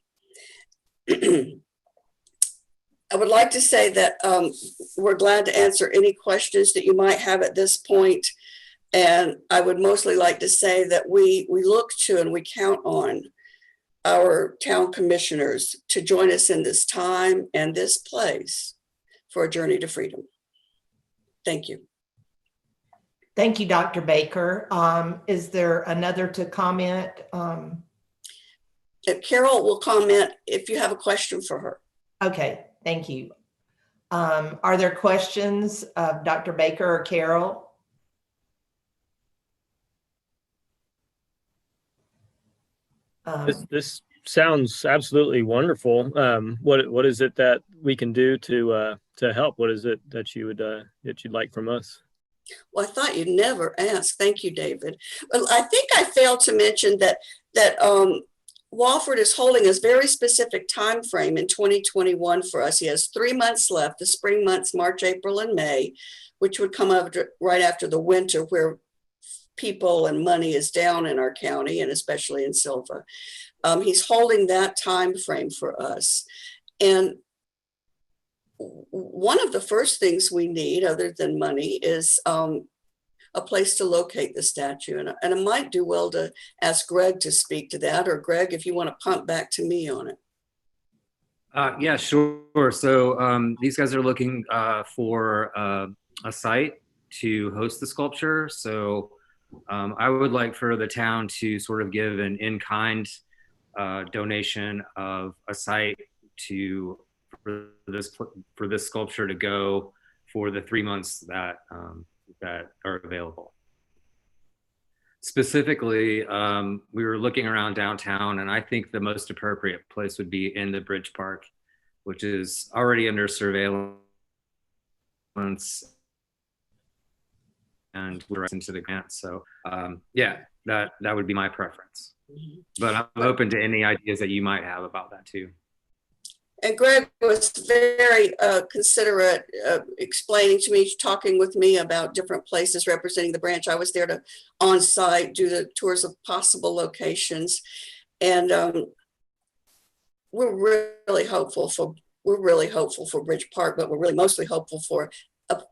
I would like to say that we're glad to answer any questions that you might have at this point. And I would mostly like to say that we look to and we count on our town commissioners to join us in this time and this place for a journey to freedom. Thank you. Thank you, Dr. Baker. Is there another to comment? Carol will comment if you have a question for her. Okay, thank you. Are there questions of Dr. Baker or Carol? This sounds absolutely wonderful. What is it that we can do to help? What is it that you'd like from us? Well, I thought you'd never ask. Thank you, David. Well, I think I failed to mention that Wofford is holding a very specific time frame in 2021 for us. He has 3 months left, the spring months, March, April, and May, which would come up right after the winter, where people and money is down in our county, and especially in Sylva. He's holding that time frame for us. And one of the first things we need, other than money, is a place to locate the statue. And I might do well to ask Greg to speak to that, or Greg, if you want to pump back to me on it. Yeah, sure. So these guys are looking for a site to host the sculpture. So I would like for the town to sort of give an in-kind donation of a site for this sculpture to go for the 3 months that are available. Specifically, we were looking around downtown, and I think the most appropriate place would be in the Bridge Park, which is already under surveillance, and we're into the grant. So yeah, that would be my preference. But I'm open to any ideas that you might have about that too. And Greg was very considerate, explaining to me, talking with me about different places representing the branch. I was there to on-site do the tours of possible locations, and we're really hopeful for Bridge Park, but we're really mostly hopeful for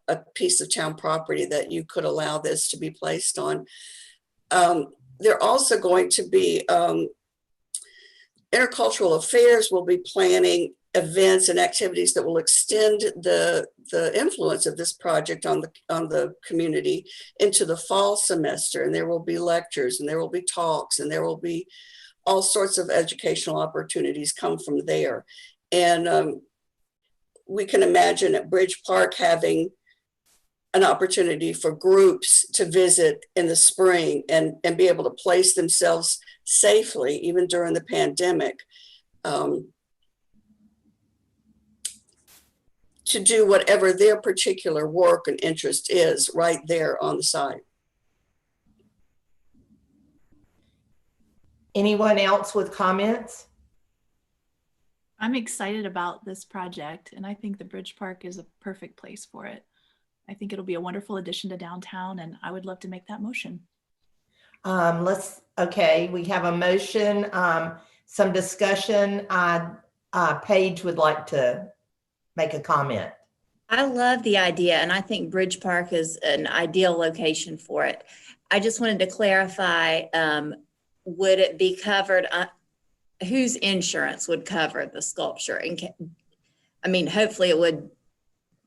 a piece of town property that you could allow this to be placed on. They're also going to be Intercultural Affairs will be planning events and activities that will extend the influence of this project on the community into the fall semester. And there will be lectures, and there will be talks, and there will be all sorts of educational opportunities come from there. And we can imagine at Bridge Park having an opportunity for groups to visit in the spring and be able to place themselves safely, even during the pandemic, to do whatever their particular work and interest is right there on the site. Anyone else with comments? I'm excited about this project, and I think the Bridge Park is a perfect place for it. I think it'll be a wonderful addition to downtown, and I would love to make that motion. Okay, we have a motion, some discussion. Paige would like to make a comment. I love the idea, and I think Bridge Park is an ideal location for it. I just wanted to clarify, would it be covered, whose insurance would cover the sculpture? And I mean, hopefully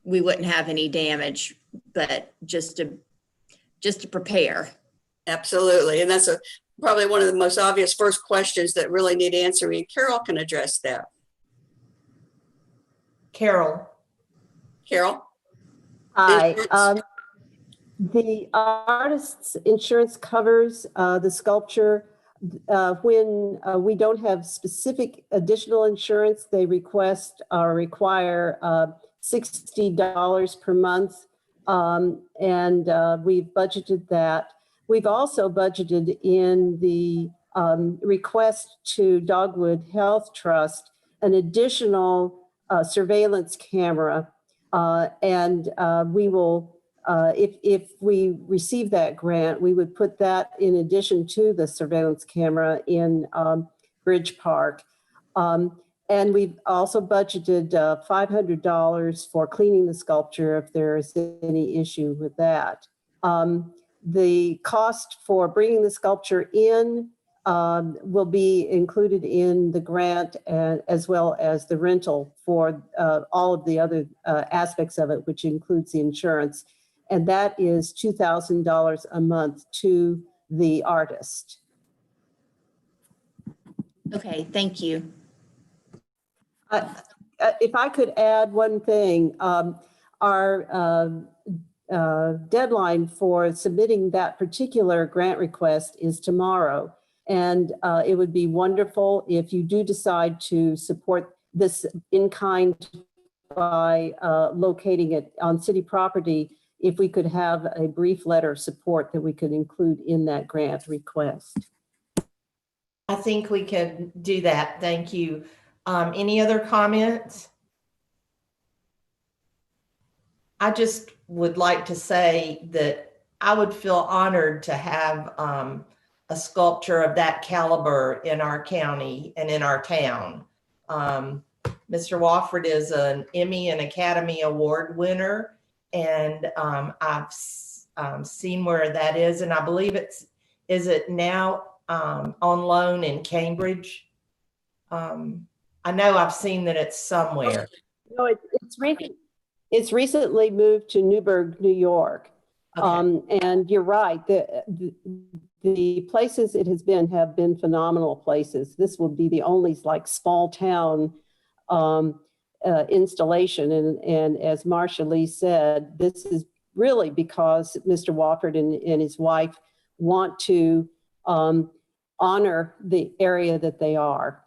we wouldn't have any damage, but just to just to prepare. Absolutely. And that's probably one of the most obvious first questions that really need answering. Carol can address that. Carol. Carol? Hi. The artist's insurance covers the sculpture. When we don't have specific additional insurance, they request or require $60 per month. And we've budgeted that. We've also budgeted in the request to Dogwood Health Trust an additional surveillance camera. And we will, if we receive that grant, we would put that in addition to the surveillance camera in Bridge Park. And we've also budgeted $500 for cleaning the sculpture if there's any issue with that. The cost for bringing the sculpture in will be included in the grant, and as well as the rental for all of the other aspects of it, which includes the insurance. And that is $2,000 a month to the artist. Okay, thank you. If I could add one thing, our deadline for submitting that particular grant request is tomorrow. And it would be wonderful if you do decide to support this in kind by locating it on city property, if we could have a brief letter of support that we could include in that grant request. I think we can do that. Thank you. Any other comments? I just would like to say that I would feel honored to have a sculpture of that caliber in our county and in our town. Mr. Wofford is an Emmy and Academy Award winner, and I've seen where that is, and I believe is it now on loan in Cambridge? I know I've seen that it's somewhere. No, it's recently moved to Newburgh, New York. Okay. And you're right, the places it has been have been phenomenal places. This will be the only like small town installation. And as Marcia Lee said, this is really because Mr. Wofford and his wife want to honor the area that they are.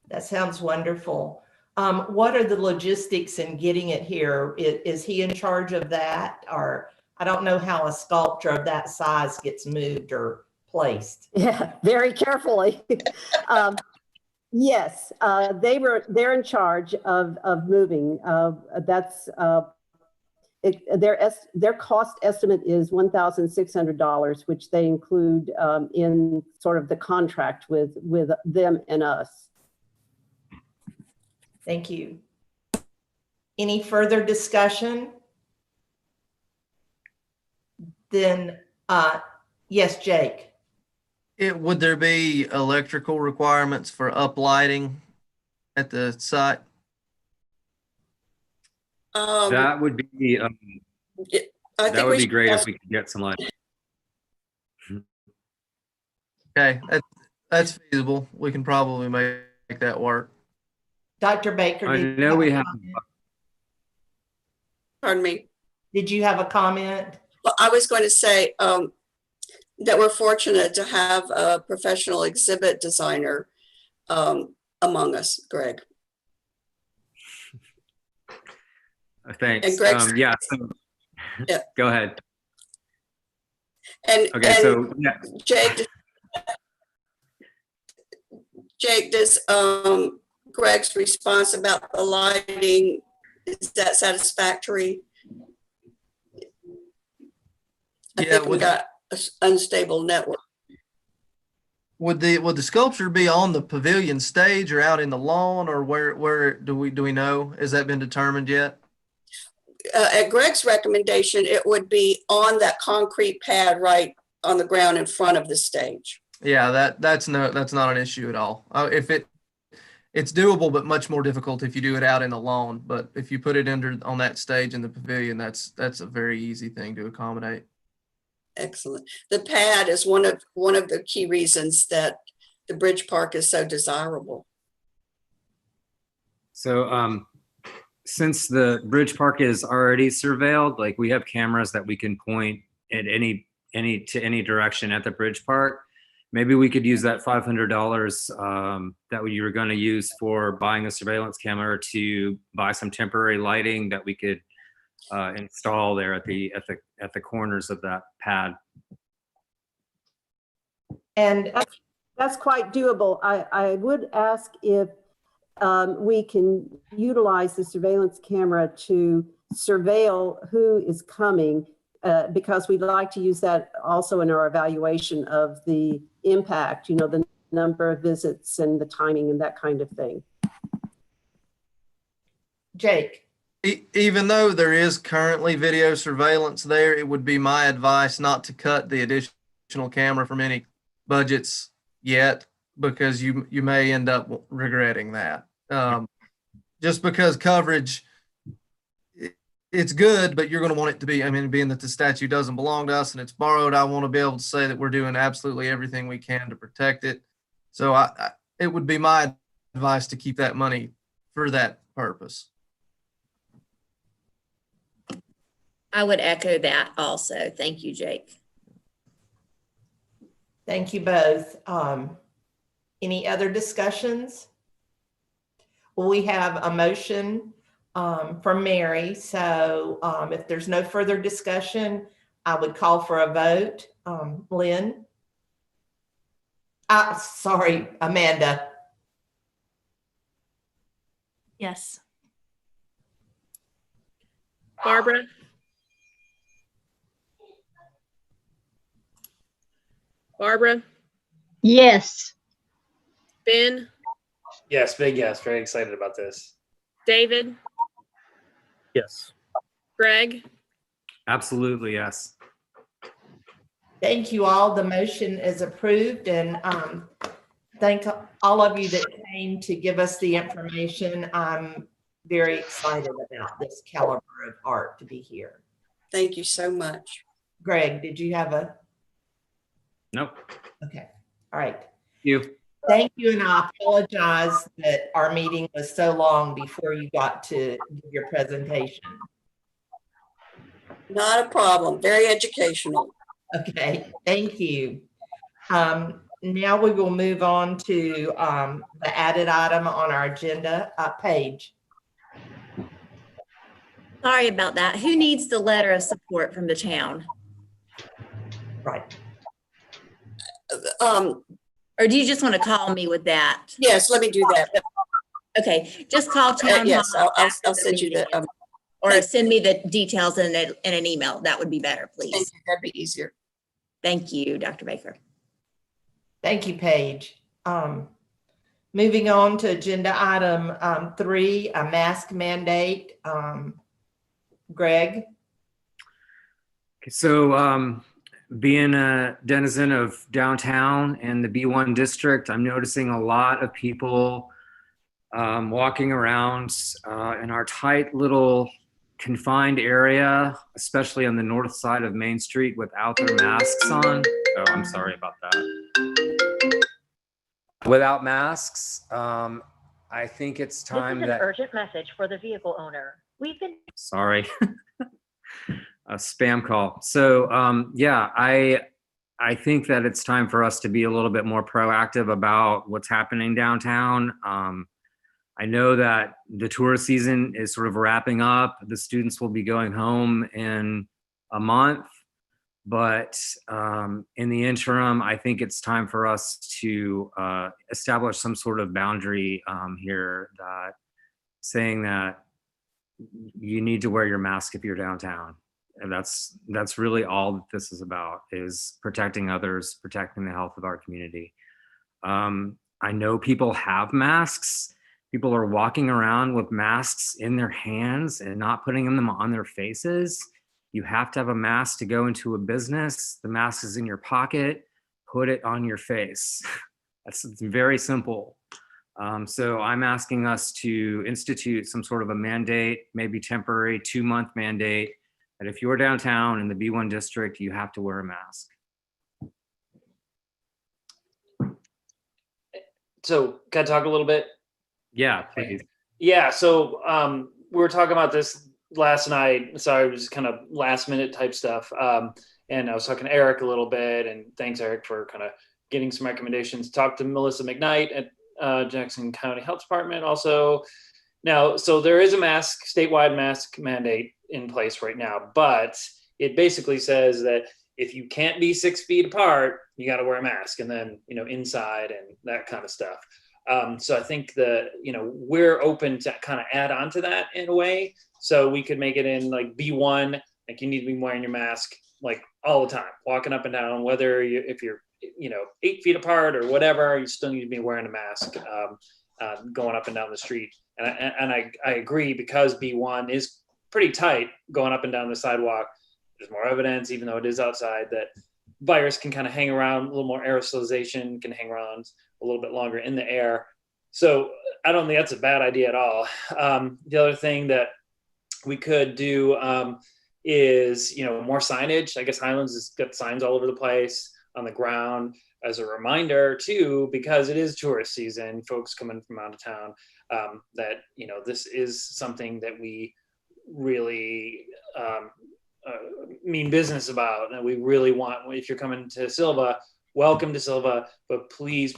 That sounds wonderful. What are the logistics in getting it here? Is he in charge of that? Or I don't know how a sculpture of that size gets moved or placed. Yeah, very carefully. Yes, they're in charge of moving. That's their cost estimate is $1,600, which they include in sort of the contract with them and us. Thank you. Any further discussion? Then, yes, Jake. Would there be electrical requirements for uplighting at the site? That would be that would be great if we could get some light. Okay, that's feasible. We can probably make that work. Dr. Baker, I know we have. Pardon me. Did you have a comment? Well, I was going to say that we're fortunate to have a professional exhibit designer among us, Greg. Thanks. And Greg's, yeah, so, yeah. Go ahead. And, okay, so yeah. Jake, does Greg's response about the lighting, is that satisfactory? I think we got an unstable network. Would the sculpture be on the pavilion stage or out in the lawn, or where do we know? Has that been determined yet? At Greg's recommendation, it would be on that concrete pad right on the ground in front of the stage. Yeah, that's not an issue at all. it's doable, but much more difficult if you do it out in the lawn. But if you put it on that stage in the pavilion, that's a very easy thing to accommodate. Excellent. The pad is one of the key reasons that the Bridge Park is so desirable. So since the Bridge Park is already surveilled, like we have cameras that we can point at any direction at the Bridge Park. Maybe we could use that $500 that you were going to use for buying a surveillance camera to buy some temporary lighting that we could install there at the corners of that pad. And that's quite doable. I would ask if we can utilize the surveillance camera to surveil who is coming, because we'd like to use that also in our evaluation of the impact, the number of visits and the timing and that kind of thing. Jake. Even though there is currently video surveillance there, it would be my advice not to cut the additional camera from any budgets yet, because you may end up regretting that. Just because coverage, it's good, but you're going to want it to be, being that the statue doesn't belong to us and it's borrowed, I want to be able to say that we're doing absolutely everything we can to protect it. So it would be my advice to keep that money for that purpose. I would echo that also. Thank you, Jake. Thank you both. Any other discussions? Well, we have a motion from Mary. So if there's no further discussion, I would call for a vote. Lynn? Sorry, Amanda. Yes. Barbara? Barbara? Yes. Ben? Yes, big yes. Very excited about this. David? Yes. Greg? Absolutely, yes. Thank you all. The motion is approved, and thank all of you that came to give us the information. I'm very excited about this caliber of art to be here. Thank you so much. Greg, did you have a? Nope. Okay. All right. Thank you. Thank you, and I apologize that our meeting was so long before you got to give your presentation. Not a problem. Very educational. Okay, thank you. Now we will move on to the added item on our agenda page. Sorry about that. Who needs the letter of support from the town? Right. Or do you just want to call me with that? Yes, let me do that. Okay, just call town yes, hall I'll after the send you meeting. the. Or send me the details in an email. That would be better, please. That'd be easier. Thank you, Dr. Baker. Thank you, Paige. Moving on to agenda item 3, a mask mandate. Greg? So being a denizen of downtown and the B1 district, I'm noticing a lot of people walking around in our tight little confined area, especially on the north side of Main Street, without their masks on. Oh, I'm sorry about that. Without masks, I think it's time This is that. an urgent message for the vehicle owner. We've been. Sorry. A spam call. So yeah, I think that it's time for us to be a little bit more proactive about what's happening downtown. I know that the tourist season is sort of wrapping up. The students will be going home in a month, but in the interim, I think it's time for us to establish some sort of boundary here, that saying that you need to wear your mask if you're downtown. And that's really all that this is about, is protecting others, protecting the health of our community. I know people have masks. People are walking around with masks in their hands and not putting them on their faces. You have to have a mask to go into a business. The mask is in your pocket. Put it on your face. It's very simple. So I'm asking us to institute some sort of a mandate, maybe temporary 2-month mandate, that if you're downtown in the B1 district, you have to wear a mask. So can I talk a little bit? Yeah, please. Yeah, so we were talking about this last night. Sorry, it was kind of last minute type stuff. And I was talking to Eric a little bit, and thanks, Eric, for kind of getting some recommendations. Talked to Melissa McKnight at Jackson County Health Department also. Now, so there is a statewide mask mandate in place right now, but it basically says that if you can't be 6 feet apart, you got to wear a mask, and then, inside and that kind of stuff. So I think we're open to kind of add on to that in a way. So we could make it in like B1, like you need to be wearing your mask like all the time, walking up and down, whether if you're 8 feet apart or whatever, you still need to be wearing a mask going up and down the street. And I agree, because B1 is pretty tight going up and down the sidewalk. There's more evidence, even though it is outside, that virus can kind of hang around, a little more aerosolization can hang around a little bit longer in the air. So I don't think that's a bad idea at all. The other thing that we could do is, more signage. I guess Highlands has got signs all over the place on the ground as a reminder too, because it is tourist season, folks coming from out of town, that, this is something that we really mean business about. And we really want, if you're coming to Sylva, welcome to Sylva, but please,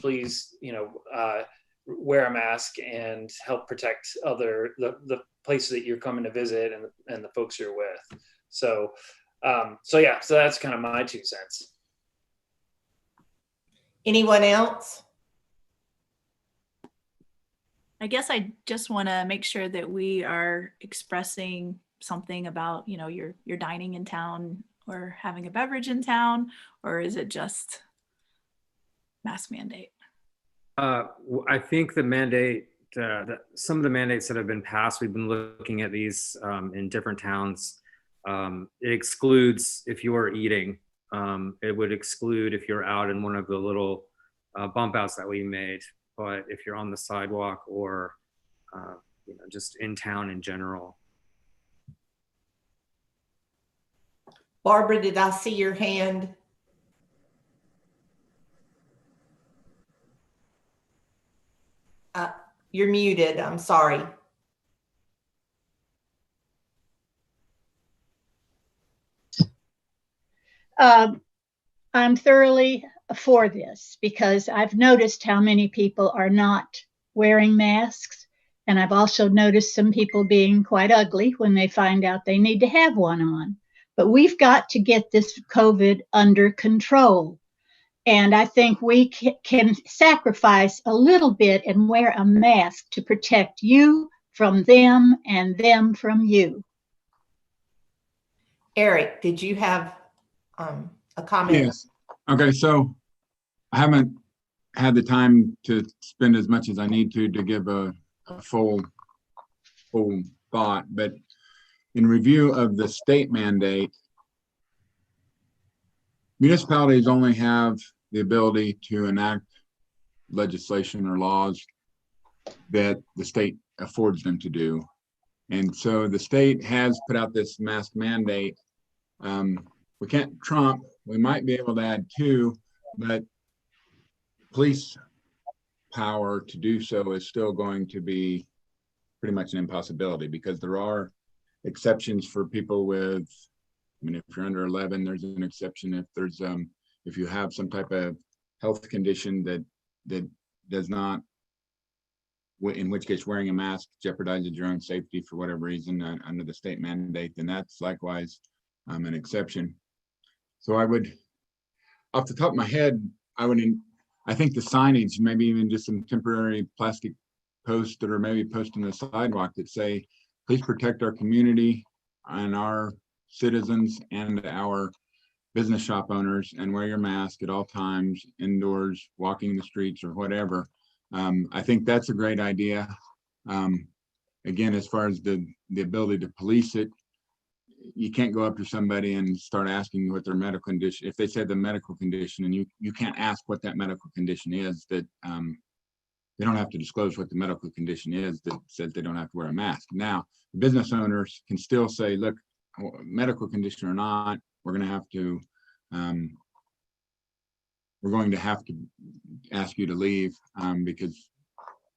wear a mask and help protect the places that you're coming to visit and the folks you're with. So that's kind of my 2 cents. Anyone else? I guess I just want to make sure that we are expressing something about, you're dining in town or having a beverage in town, or is it just mask mandate? I think the mandate, some of the mandates that have been passed, we've been looking at these in different towns. It excludes if you are eating. It would exclude if you're out in one of the little bump outs that we made. But if you're on the sidewalk or just in town in general. Barbara, did I see your hand? You're muted. I'm sorry. I'm thoroughly for this because I've noticed how many people are not wearing masks. And I've also noticed some people being quite ugly when they find out they need to have one on. But we've got to get this COVID under control. And I think we can sacrifice a little bit and wear a mask to protect you from them and them from you. Eric, did you have a comment? Yes. Okay, so I haven't had the time to spend as much as I need to give a full thought, but in review of the state mandate, municipalities only have the ability to enact legislation or laws that the state affords them to do. And so the state has put out this mask mandate. We can't trump, we might be able to add 2, but police power to do so is still going to be pretty much an impossibility, because there are exceptions for people with, if you're under 11, there's an exception. If there's if you have some type of health condition that does not, in which case wearing a mask jeopardizes your own safety for whatever reason under the state mandate, then that's likewise an exception. So I would, off the top of my head, I think the signage, maybe even just some temporary plastic posts that are maybe posted on the sidewalk that say, please protect our community and our citizens and our business shop owners, and wear your mask at all times, indoors, walking the streets or whatever. I think that's a great idea. Again, as far as the ability to police it, you can't go up to somebody and start asking what their medical condition, if they said the medical condition, and you can't ask what that medical condition is, that they don't have to disclose what the medical condition is that says they don't have to wear a mask. Now, business owners can still say, look, medical condition or not, we're going to have to ask you to leave because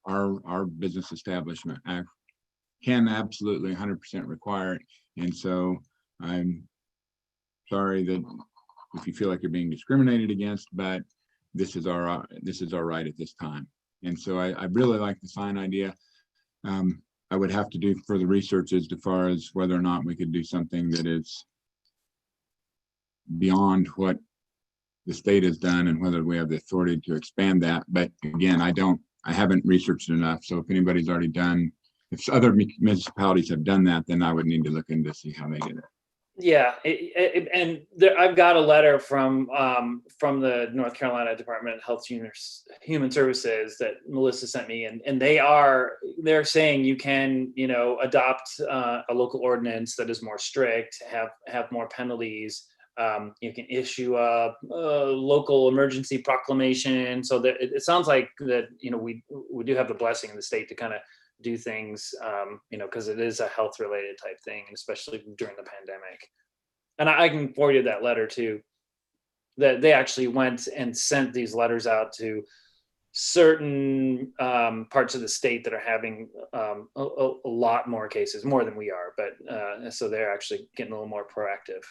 our business establishment can absolutely 100% require it. And so I'm sorry that if you feel like you're being discriminated against, but this is our right at this time. And so I really like the sign idea. I would have to do further research as far as whether or not we could do something that is beyond what the state has done and whether we have the authority to expand that. But again, I haven't researched enough. So if anybody's already done, if other municipalities have done that, then I would need to look into see how they did it. Yeah, I've got a letter from the North Carolina Department of Health Human Services that Melissa sent me, and they're saying you can adopt a local ordinance that is more strict, have more penalties. You can issue a local emergency proclamation. So that it sounds like that we do have the blessing of the state to kind of do things, because it is a health related type thing, especially during the pandemic. And I can forward you that letter too, that they actually went and sent these letters out to certain parts of the state that are having a lot more cases, more than we are. But so they're actually getting a little more proactive.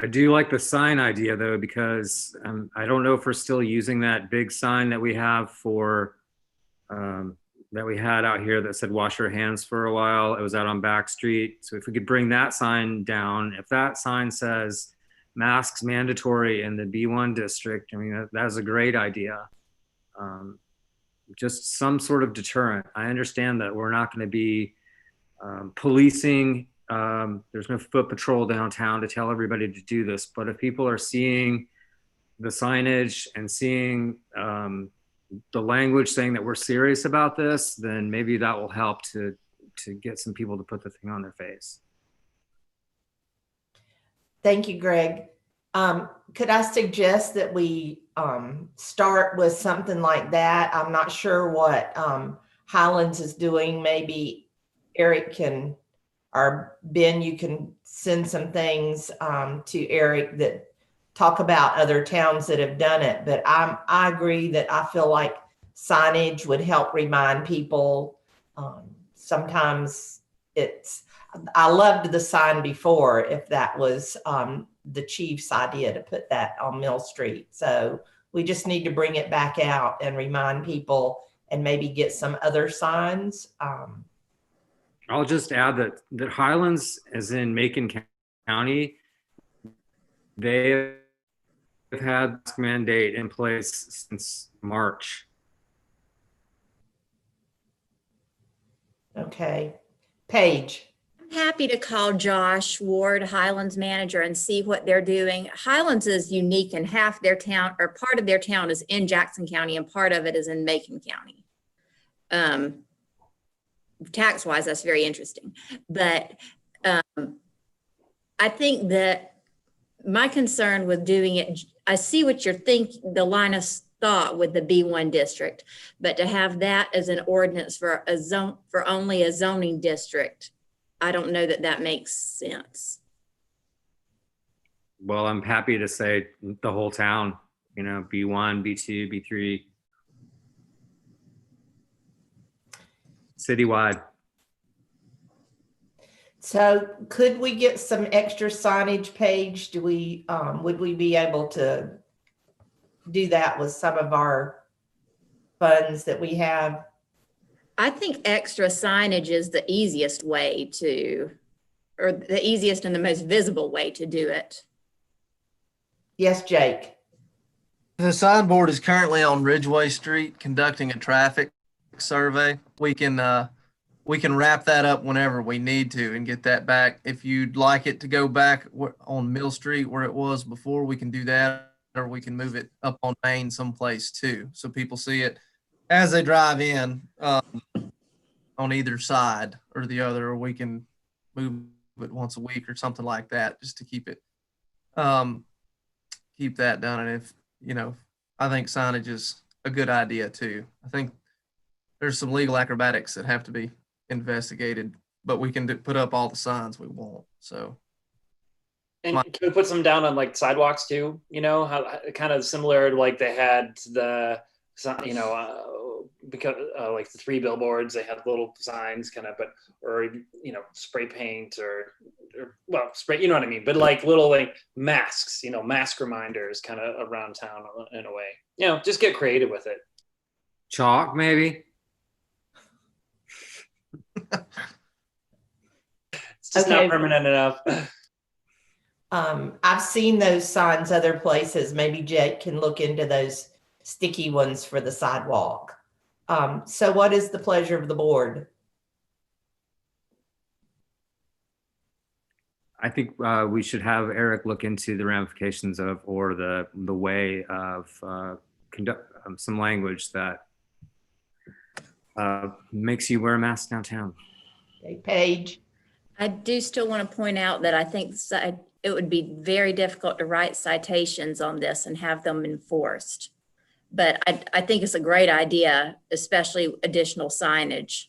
I do like the sign idea though, because I don't know if we're still using that big sign that we have for that we had out here that said wash your hands for a while. It was out on Back Street. So if we could bring that sign down, if that sign says masks mandatory in the B1 district, I mean, that's a great idea. Just some sort of deterrent. I understand that we're not going to be policing. There's no foot patrol downtown to tell everybody to do this. But if people are seeing the signage and seeing the language saying that we're serious about this, then maybe that will help to get some people to put the thing on their face. Thank you, Greg. Could I suggest that we start with something like that? I'm not sure what Highlands is doing. Maybe Eric can, or Ben, you can send some things to Eric that talk about other towns that have done it. But I agree that I feel like signage would help remind people. Sometimes I loved the sign before, if that was the chief's idea to put that on Mill Street. So we just need to bring it back out and remind people and maybe get some other signs. I'll just add that Highlands, as in Macon County, they have had this mandate in place since March. Okay. Paige. I'm happy to call Josh Ward, Highlands manager, and see what they're doing. Highlands is unique, and half their town, or part of their town, is in Jackson County and part of it is in Macon County. Tax-wise, that's very interesting. But I think that my concern with doing it, I see what you're thinking, the line of thought with the B1 district, but to have that as an ordinance for a zone, for only a zoning district, I don't know that that makes sense. Well, I'm happy to say the whole town, B1, B2, B3, citywide. So could we get some extra signage, Paige? Do we, would we be able to do that with some of our funds that we have? I think extra signage is the easiest way to, or the easiest and the most visible way to do it. Yes, Jake. The signboard is currently on Ridgeway Street conducting a traffic survey. We can wrap that up whenever we need to and get that back. If you'd like it to go back on Mill Street where it was before, we can do that, or we can move it up on Main someplace too, so people see it as they drive in on either side or the other, or we can move it once a week or something like that, just to keep it keep that done. And if I think signage is a good idea too. I think there's some legal acrobatics that have to be investigated, but we can put up all the signs we want. So, and can we put some down on like sidewalks too? You know, how kind of similar to like they had the, you know, because like the 3 billboards, they had little signs kind of, but, or, you know, spray paint or well, spray, you know what I mean? But like little like masks, you know, mask reminders kind of around town in a way, you know, just get creative with it. Chalk, maybe. It's just Okay. not permanent enough. I've seen those signs other places. Maybe Jake can look into those sticky ones for the sidewalk. So what is the pleasure of the board? I think we should have Eric look into the ramifications of, or the way of conduct some language that makes you wear a mask downtown. Okay, Paige. I do still want to point out that I think it would be very difficult to write citations on this and have them enforced. But I think it's a great idea, especially additional signage.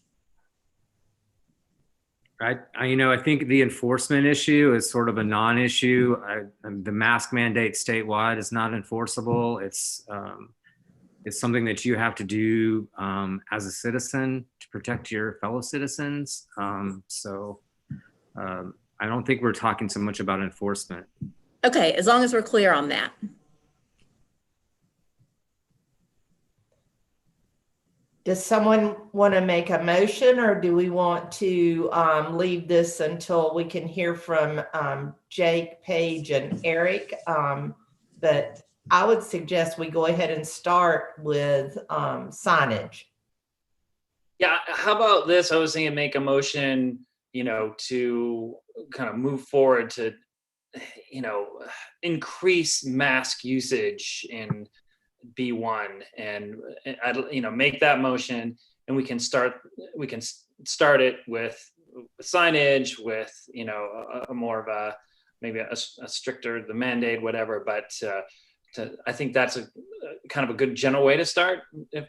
You know, I think the enforcement issue is sort of a non-issue. The mask mandate statewide is not enforceable. It's something that you have to do as a citizen to protect your fellow citizens. I don't think we're talking so much about enforcement. Okay, as long as we're clear on that. Does someone want to make a motion, or do we want to leave this until we can hear from Jake, Paige, and Eric? But I would suggest we go ahead and start with signage. Yeah, how about this? I was thinking make a motion, you know, to kind of move forward to, you know, increase mask usage in B1 and you know, make that motion, and we can start it with signage, with, you know, a more of a, maybe a stricter, the mandate, whatever. But I think that's a kind of a good general way to start. If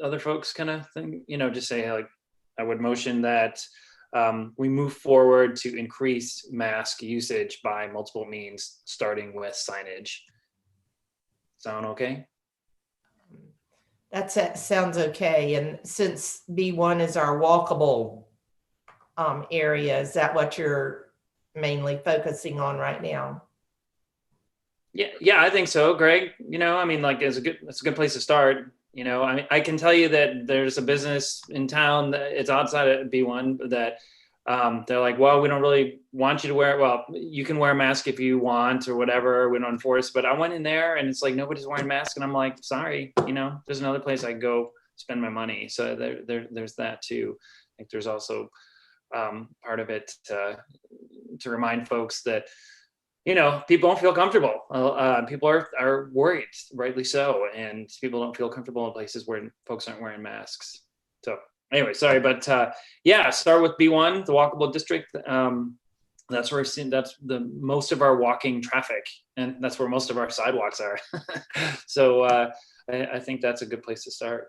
other folks kind of think, you know, just say, like, I would motion that we move forward to increase mask usage by multiple means, starting with signage. Sound okay? That sounds okay. And since B1 is our walkable area, is that what you're mainly focusing on right now? Yeah, I think so, Greg. You know, I mean, like, it's a good place to start. You know, I mean, I can tell you that there's a business in town that it's outside of B1 that they're like, well, we don't really want you to wear it. Well, you can wear a mask if you want or whatever. We don't enforce. But I went in there and it's like, nobody's wearing masks. And I'm like, sorry, you know, there's another place I go spend my money. So there's that too. I think there's also part of it to remind folks that, you know, people don't feel comfortable. People are worried, rightly so. And people don't feel comfortable in places where folks aren't wearing masks. So anyway, sorry, but yeah, start with B1, the walkable district. That's where we've seen, that's the most of our walking traffic, and that's where most of our sidewalks are. So I think that's a good place to start.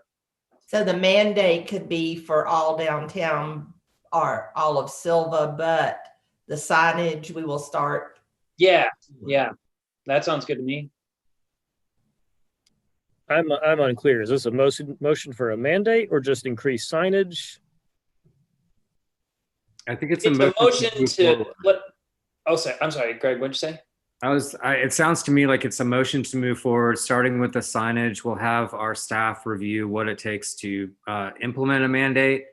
So the mandate could be for all downtown or all of Sylva, but the signage we will start. Yeah, that sounds good to me. I'm unclear. Is this a motion for a mandate or just increase signage? I think it's a motion to what? Oh, sorry. I'm sorry, Greg. What'd you say? It sounds to me like it's a motion to move forward, starting with the signage. We'll have our staff review what it takes to implement a mandate,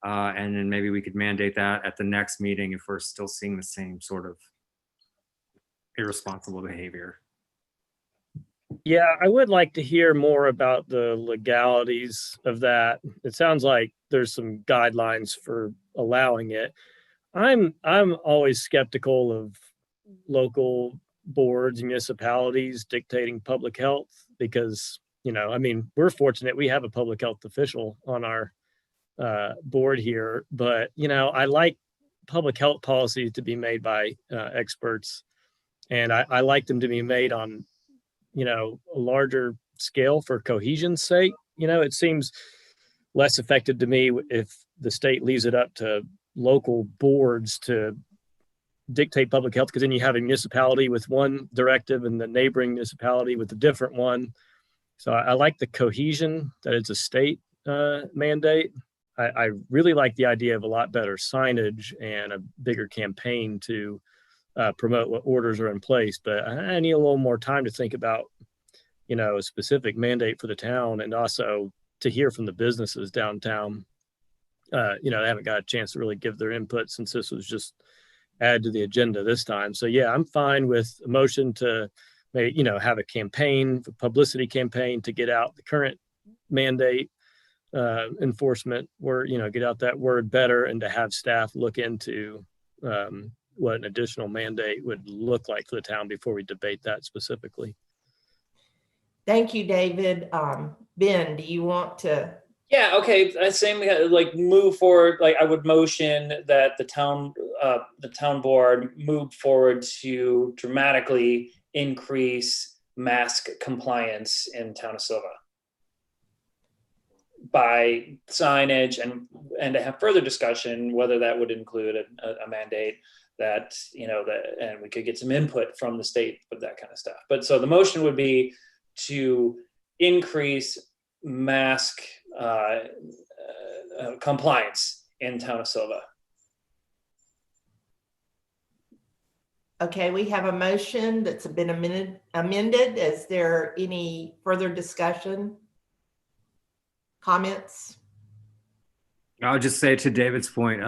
and then maybe we could mandate that at the next meeting if we're still seeing the same sort of irresponsible behavior. Yeah, I would like to hear more about the legalities of that. It sounds like there's some guidelines for allowing it. I'm always skeptical of local boards, municipalities dictating public health because, you know, I mean, we're fortunate we have a public health official on our board here, but, you know, I like public health policies to be made by experts, and I like them to be made on, you know, a larger scale for cohesion's sake. It seems less effective to me if the state leaves it up to local boards to dictate public health, because then you have a municipality with one directive and the neighboring municipality with a different one. So I like the cohesion that it's a state mandate. I really like the idea of a lot better signage and a bigger campaign to promote what orders are in place. But I need a little more time to think about, a specific mandate for the town, and also to hear from the businesses downtown. They haven't got a chance to really give their input since this was just added to the agenda this time. So yeah, I'm fine with a motion to maybe, have a campaign, a publicity campaign to get out the current mandate enforcement word, get out that word better, and to have staff look into what an additional mandate would look like for the town before we debate that specifically. Thank you, David. Ben, do you want to? Yeah, okay. Same, like move forward. Like I would motion that the town board move forward to dramatically increase mask compliance in town of Sylva by signage, and to have further discussion whether that would include a mandate that, and we could get some input from the state of that kind of stuff. But so the motion would be to increase mask compliance in town of Sylva. Okay, we have a motion that's been amended. Is there any further discussion? Comments? I'll just say to David's point,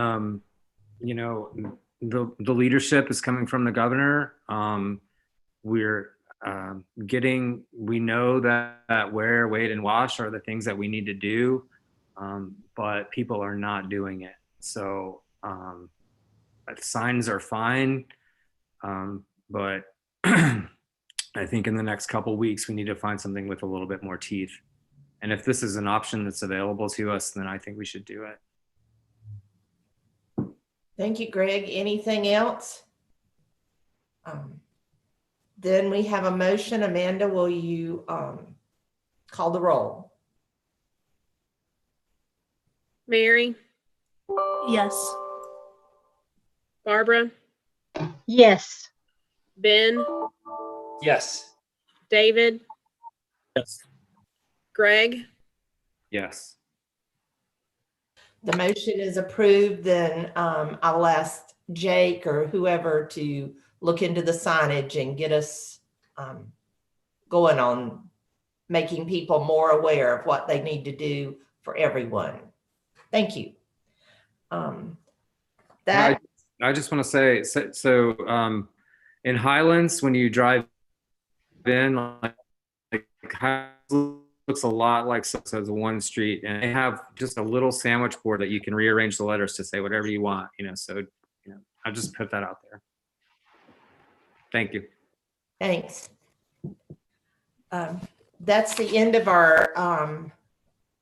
the leadership is coming from the governor. We know that wear, wait, and wash are the things that we need to do, but people are not doing it. So signs are fine, but I think in the next couple weeks, we need to find something with a little bit more teeth. And if this is an option that's available to us, then I think we should do it. Thank you, Greg. Anything else? Then we have a motion. Amanda, will you call the roll? Mary? Yes. Barbara? Yes. Ben? Yes. David? Yes. Greg? Yes. The motion is approved. Then I'll ask Jake or whoever to look into the signage and get us going on making people more aware of what they need to do for everyone. Thank you. I just want to say, so in Highlands, when you drive in, like Highlands looks a lot like so it's one street, and they have just a little sandwich board that you can rearrange the letters to say whatever you want, so I'll just put that out there. Thank you. Thanks. That's the end of our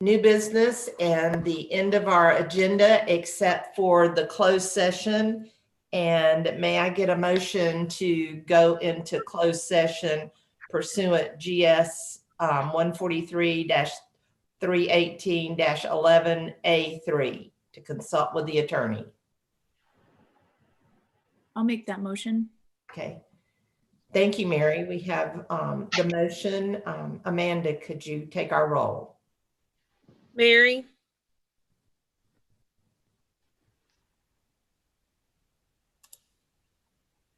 new business and the end of our agenda, except for the closed session. And may I get a motion to go into closed session pursuant GS 143-318-11A3 to consult with the attorney. I'll make that motion. Okay. Thank you, Mary. We have the motion. Amanda, could you take our roll? Mary?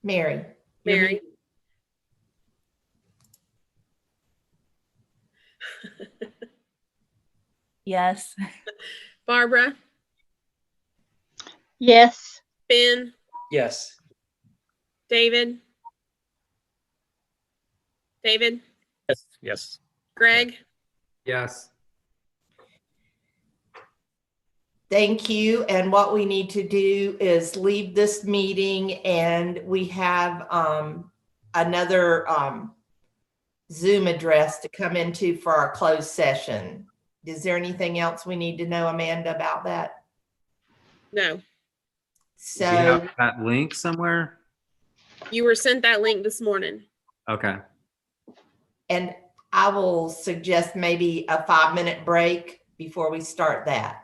Mary. Mary? Yes. Barbara? Yes. Ben? Yes. David? David? Yes. Yes. Greg? Yes. Thank you. And what we need to do is leave this meeting, and we have another Zoom address to come into for our closed session. Is there anything else we need to know, Amanda, about that? No. Do So you have that link somewhere? You were sent that link this morning. Okay. And I will suggest maybe a 5-minute break before we start that.